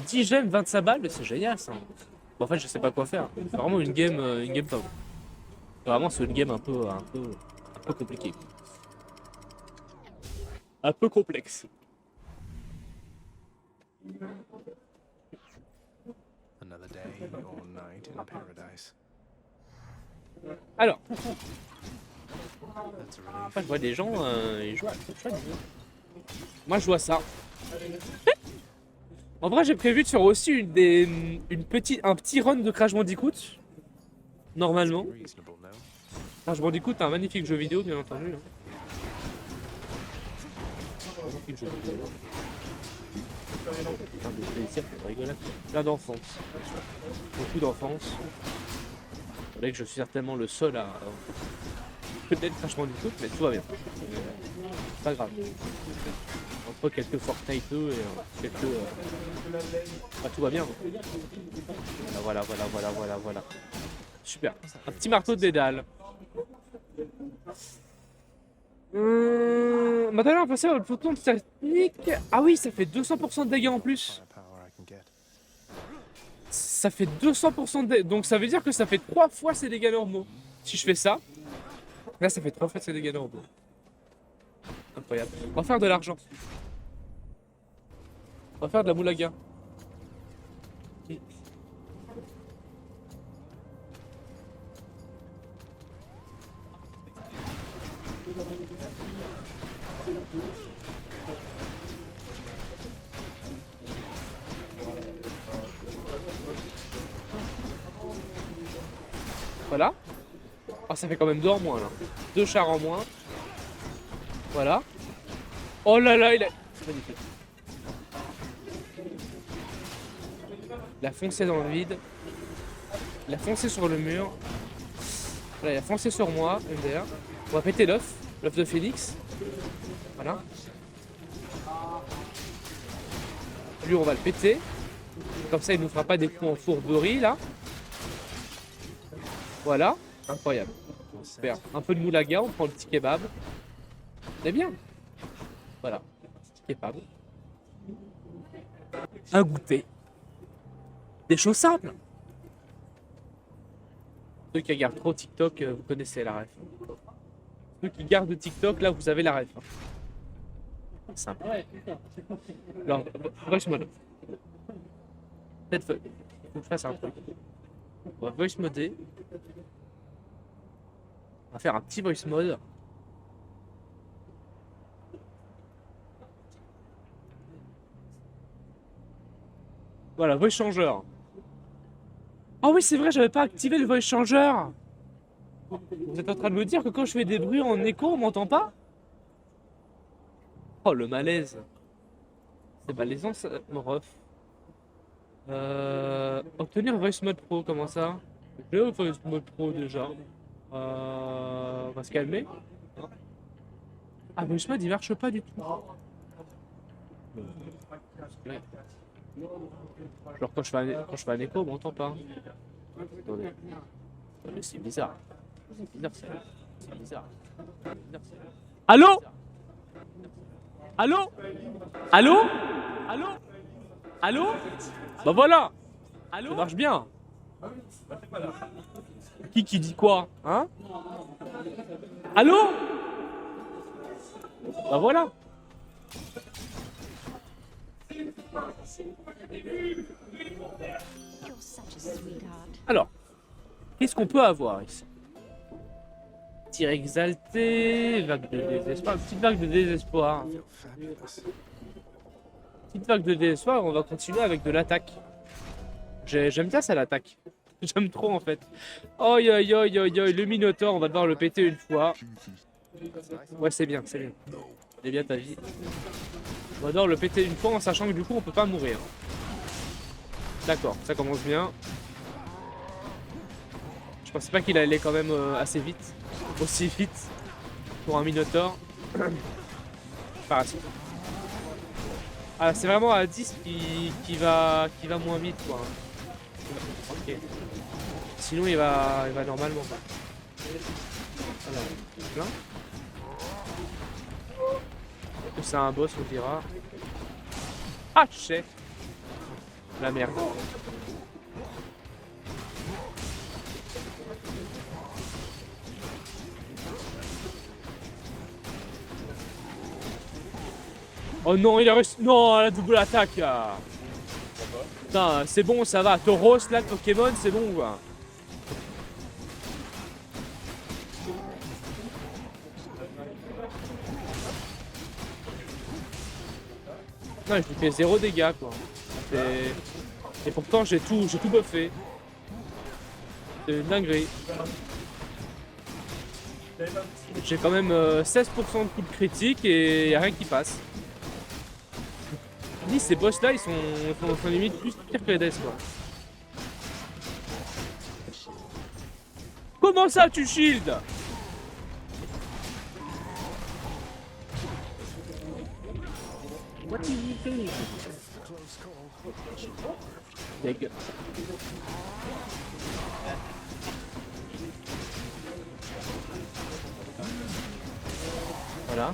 10 gemmes, 25 balles, c'est génial ça. Bon, en fait, je sais pas quoi faire. C'est vraiment une game pas bon. Vraiment, c'est une game un peu compliquée. Un peu complexe. Another day or night in paradise. Alors, That's a relief. après, je vois des gens, ils jouent à chouette. Moi, je vois ça. En vrai, j'ai prévu de faire aussi un petit run de Crash Bandicoot. Normalement. Reasonable now. Crash Bandicoot, un magnifique jeu vidéo, bien entendu. Hein. Magnifique jeu vidéo. Plein de plaisir, de rigolade. Plein d'enfance. Beaucoup d'enfance. C'est vrai que je suis certainement le seul à peut-être Crash Bandicoot, mais tout va bien. C'est pas grave. Entre quelques Fortnite et quelques... Ah, tout va bien. Voilà. Super. Un petit marteau de dédale. Maintenant, on va passer au bouton de technique. Ah oui, ça fait 200% de dégâts en plus. Firepower I can get. Ça fait 200% de dégâts. Donc ça veut dire que ça fait 3 fois ces dégâts normaux. Si je fais ça, là ça fait 3 fois ces dégâts normaux. Incroyable. On va faire de l'argent. On va faire de la moulaga. Voilà. Oh, ça fait quand même 2 en moins là. 2 chars en moins. Voilà. Oh là là, il a... Magnifique. Il a foncé dans le vide. Il a foncé sur le mur. Voilà, il a foncé sur moi, MDR. On va péter l'œuf. L'œuf de Phoenix. Voilà. Lui, on va le péter. Comme ça, il nous fera pas des coups en fourberie, là. Voilà. Incroyable. Super. Un peu de moulaga, on prend le petit kebab. C'est bien. Voilà. Petit kebab. Un goûter. Des choses simples. Ceux qui regardent trop TikTok, vous connaissez la ref. Ceux qui gardent TikTok, là, vous avez la ref. Simple. Alors, voice mode. Peut-être il faut que je fasse un truc. On va voice moder. On va faire un petit voice mode. Voilà, voice changer. Oh oui, c'est vrai, j'avais pas activé le voice changer. Vous êtes en train de me dire que quand je fais des bruits en écho, on m'entend pas? Oh, le malaise. C'est malaisant, ça, mon ref. Obtenir voice mode pro, comment ça? J'ai le voice mode pro déjà. On va se calmer. Ah, voice mode il marche pas du tout. Genre quand je fais un écho, on m'entend pas. Attendez. Attendez, c'est bizarre. C'est bizarre, ça. C'est bizarre. Allô? Allô? Allô? Allô? Allô? Bah voilà! Allô? Ça marche bien! Qui dit quoi? Hein? Allô? Bah voilà! Alors, qu'est-ce qu'on peut avoir ici? Tir exalté, vague de désespoir, petite vague de désespoir. Petite vague de désespoir, on va continuer avec de l'attaque. J'aime bien ça l'attaque. J'aime trop en fait. Oi oi oi oi oi, le Minotaur, on va devoir le péter une fois. Ouais, c'est bien, c'est bien. C'est bien ta vie. On va devoir le péter une fois en sachant que du coup on peut pas mourir. D'accord, ça commence bien. Je pensais pas qu'il allait quand même assez vite. Aussi vite pour un Minotaur. Parasite. Ah, c'est vraiment à 10 qui va moins vite quoi. Ok. Sinon il va normalement pas. Alors, plein. C'est un boss, on dira. Ah, chef. La merde. Oh non, il a réussi. Non, la double attaque. Putain, c'est bon, ça va. Tauros, là, le Pokémon, c'est bon, quoi. Non, je lui fais 0 dégâts, quoi. Et pourtant, j'ai tout buffé. C'est une dinguerie. J'ai quand même 16% de coups de critique et y a rien qui passe. Je dis, ces boss là ils sont limite plus pire que les Deaths quoi. Comment ça tu shield? What do you think? Dégâts. Voilà.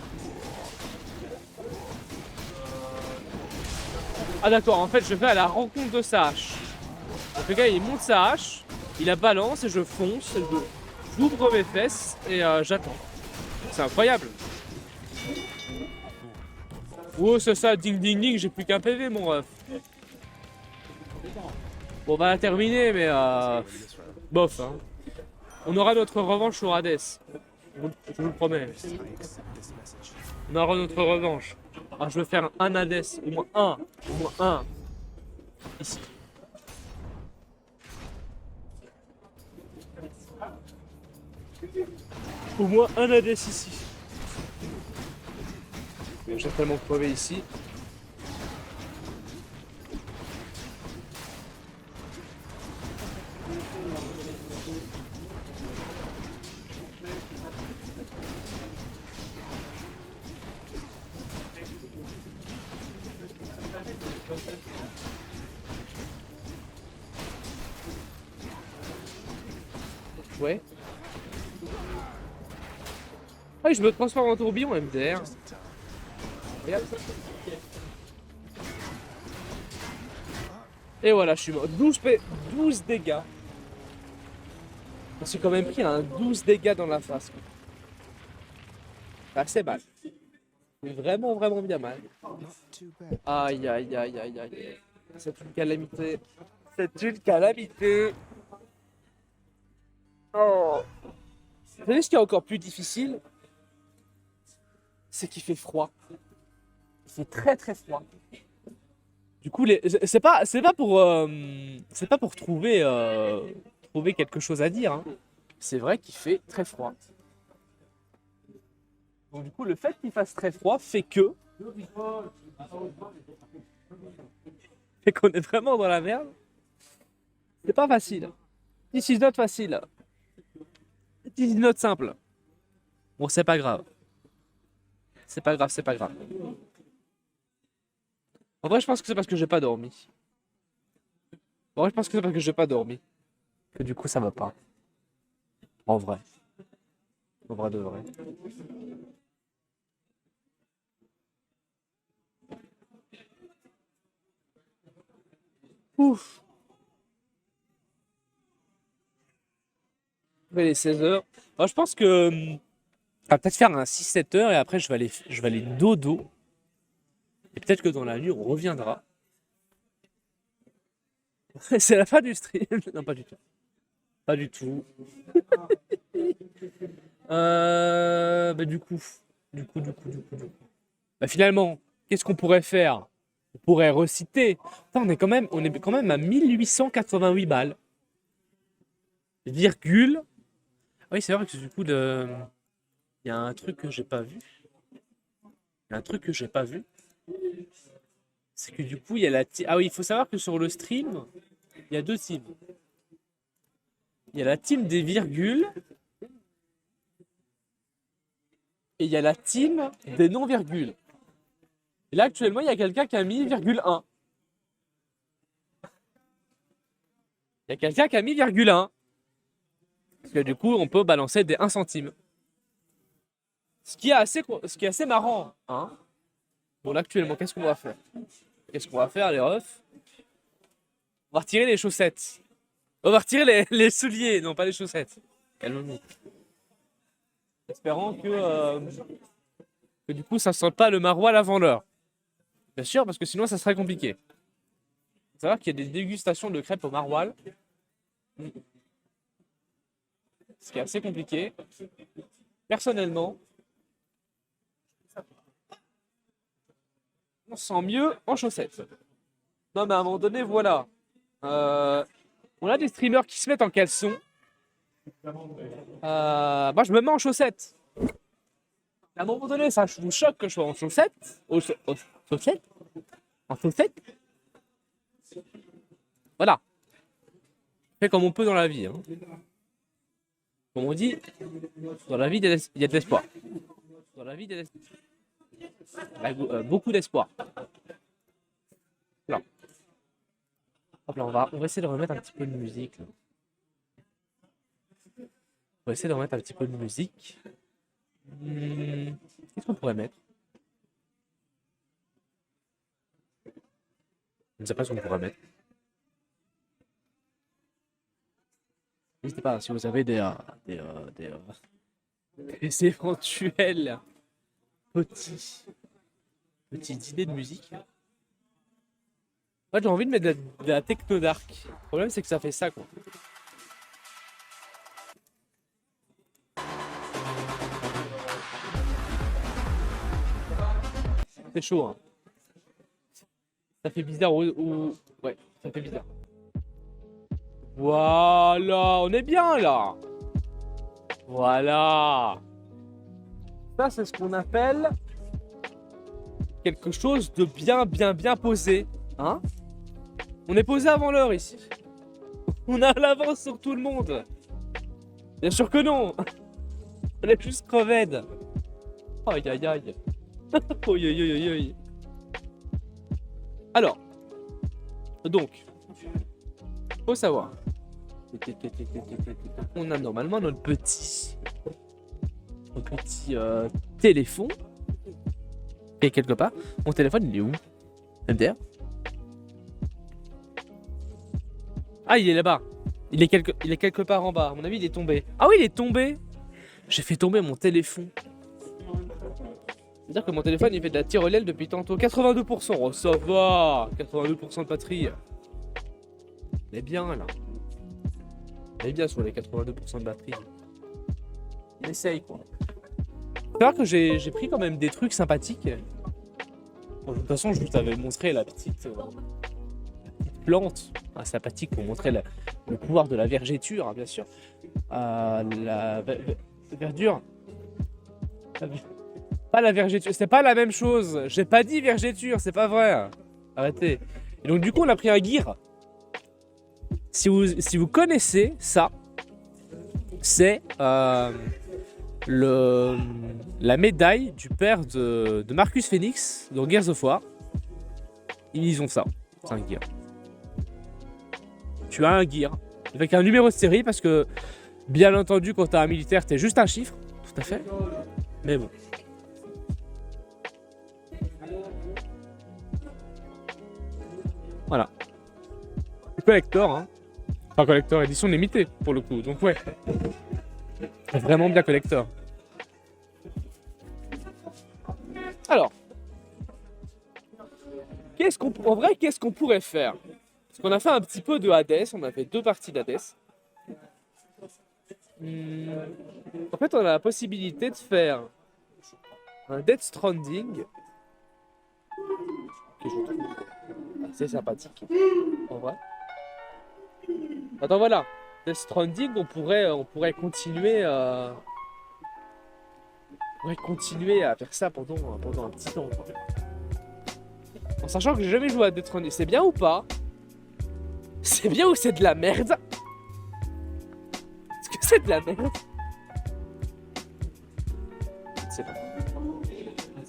Ah d'accord, en fait je vais à la rencontre de sa hache. Donc le gars il monte sa hache, il la balance et je fonce, j'ouvre mes fesses et j'attends. C'est incroyable. Oh c'est ça, ding ding ding, j'ai plus qu'un PV mon ref. Bon on va la terminer mais bof hein. On aura notre revanche sur Hades. Je vous le promets. On aura notre revanche. Alors, je veux faire un Hades, au moins un. Ici. Au moins un ADS ici. J'ai tellement crevé ici. Ouais. Ah, je me transforme en tourbillon MDR. Et hop. Et voilà, je suis mort. 12 dégâts. On s'est quand même pris un 12 dégâts dans la face. C'est assez mal. C'est vraiment, vraiment bien mal. Too bad. Aïe, aïe, aïe, aïe, aïe. C'est une calamité. C'est une calamité. Oh. Vous savez ce qui est encore plus difficile? C'est qu'il fait froid. Il fait très très froid. Du coup, c'est pas pour trouver quelque chose à dire, hein. C'est vrai qu'il fait très froid. Donc du coup, le fait qu'il fasse très froid fait qu'on est vraiment dans la merde. C'est pas facile. This is not facile. This is not simple. Bon, c'est pas grave. C'est pas grave, c'est pas grave. En vrai, je pense que c'est parce que j'ai pas dormi. En vrai, je pense que c'est parce que j'ai pas dormi. Que du coup, ça va pas. En vrai. En vrai de vrai. Ouf. Je vais aller 16 heures. Alors, je pense que on va peut-être faire un 6-7 heures et après je vais aller dodo. Et peut-être que dans la nuit on reviendra. C'est la fin du stream. Non, pas du tout. Pas du tout. Bah, du coup. Bah, finalement, qu'est-ce qu'on pourrait faire? On pourrait reciter. Putain, on est quand même à 1888 balles. Virgule. Ah oui, c'est vrai que du coup, il y a un truc que j'ai pas vu. C'est que du coup, il y a la team. Ah oui, il faut savoir que sur le stream, il y a deux teams. Il y a la team des virgules et il y a la team des non-virgules. Et là, actuellement, il y a quelqu'un qui a mis virgule 1. Il y a quelqu'un qui a mis virgule 1. Parce que du coup, on peut balancer des 1 centime. Ce qui est assez marrant, hein. Bon, là, actuellement, qu'est-ce qu'on va faire? Les refs? On va retirer les chaussettes. On va retirer les souliers, non pas les chaussettes. Calmons-nous. Espérant que du coup, ça ne sente pas le maroilles avant l'heure. Bien sûr, parce que sinon, ça serait compliqué. Il faut savoir qu'il y a des dégustations de crêpes au maroilles. Ce qui est assez compliqué. Personnellement, on se sent mieux en chaussettes. Non, mais à un moment donné, voilà. On a des streamers qui se mettent en caleçon. Moi, je me mets en chaussettes. À un moment donné, ça vous choque que je sois en chaussettes. Chaussettes. En chaussettes. Voilà. On fait comme on peut dans la vie, hein. Comme on dit, dans la vie, il y a de l'espoir. Dans la vie, il y a beaucoup d'espoir. Voilà. Hop là, on va essayer de remettre un petit peu de musique. Là. On va essayer de remettre un petit peu de musique. Qu'est-ce qu'on pourrait mettre? Je ne sais pas ce qu'on pourrait mettre. N'hésitez pas si vous avez des éventuels petites idées de musique. Moi j'ai envie de mettre de la techno dark. Le problème c'est que ça fait ça quoi. C'est chaud hein. Ça fait bizarre ouais, ça fait bizarre. Voilà, on est bien là. Voilà. Ça, c'est ce qu'on appelle quelque chose de bien posé. Hein? On est posé avant l'heure ici. On a l'avance sur tout le monde. Bien sûr que non. On est juste crevette. Aïe aïe aïe. Aïe aïe aïe aïe. Alors. Donc. Faut savoir. On a normalement notre petit téléphone. Et quelque part. Mon téléphone, il est où? MDR? Ah, il est là-bas. Il est quelque part en bas. À mon avis, il est tombé. Ah oui, il est tombé. J'ai fait tomber mon téléphone. C'est-à-dire que mon téléphone, il fait de la tyrolienne depuis tantôt. 82%. Oh, ça va. 82% de batterie. On est bien, là. On est bien sur les 82% de batterie. On essaye, quoi. C'est vrai que j'ai pris quand même des trucs sympathiques. Bon, de toute façon, je vous avais montré la petite plante sympathique pour montrer le pouvoir de la vergéture, hein, bien sûr. La verdure. Pas la vergéture, c'est pas la même chose. J'ai pas dit vergéture, c'est pas vrai. Arrêtez. Et donc du coup, on a pris un gyre. Si vous connaissez ça, c'est la médaille du père de Marcus Phoenix dans Gears of War. Ils ont ça. C'est un gear. Tu as un gear avec un numéro de série parce que, bien entendu, quand t'as un militaire, t'es juste un chiffre. Tout à fait. Mais bon. Voilà. C'est collector, hein. Enfin, collector, édition limitée, pour le coup. Donc, ouais. Vraiment bien collector. Alors. En vrai, qu'est-ce qu'on pourrait faire? Parce qu'on a fait un petit peu de Hades. On a fait 2 parties d'Hades. En fait, on a la possibilité de faire un Death Stranding. Que je trouve assez sympathique. En vrai. Attends, voilà. Death Stranding, on pourrait continuer à faire ça pendant un petit temps. Quoi. En sachant que j'ai jamais joué à Death Stranding. C'est bien ou pas? C'est bien ou c'est de la merde? Est-ce que c'est de la merde? Je ne sais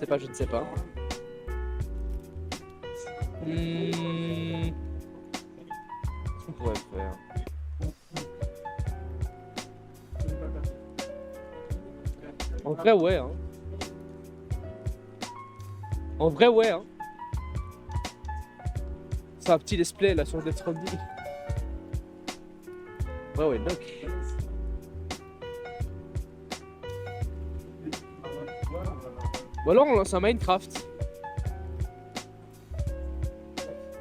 pas. Je ne sais pas. Qu'est-ce qu'on pourrait faire? En vrai, ouais. Hein. En vrai, ouais. Hein. C'est un petit display là sur Death Stranding. Ouais, donc. Ou alors on lance un Minecraft.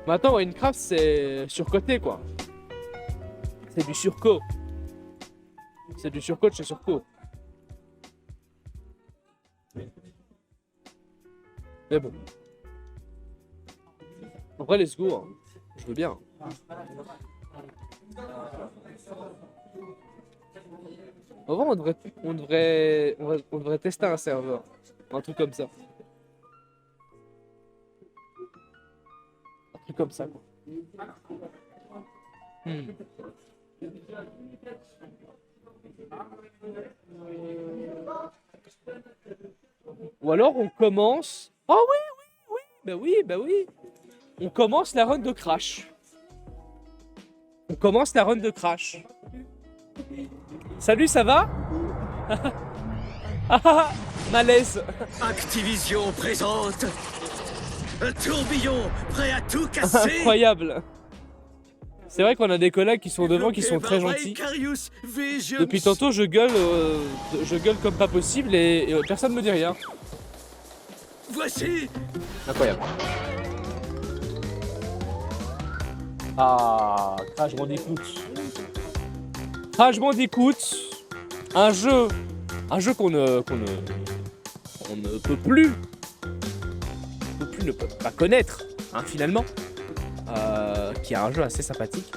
Mais attends, Minecraft c'est surcoté quoi. C'est du surco. C'est du surco de chez surco. Mais bon. En vrai, let's go. Hein. Je veux bien. En vrai, on devrait tester un serveur. Un truc comme ça. Un truc comme ça, quoi. Ou alors on commence... Oh oui, bah oui. On commence la run de Crash. Salut, ça va? Malaise. Activision présente un tourbillon prêt à tout casser. Incroyable. C'est vrai qu'on a des collègues qui sont devant, qui sont très gentils. Depuis tantôt, je gueule comme pas possible et personne me dit rien. Voici. Incroyable. Ah, Crash Bandicoot. Crash Bandicoot, un jeu qu'on ne peut plus ne pas connaître, hein, finalement, qui est un jeu assez sympathique.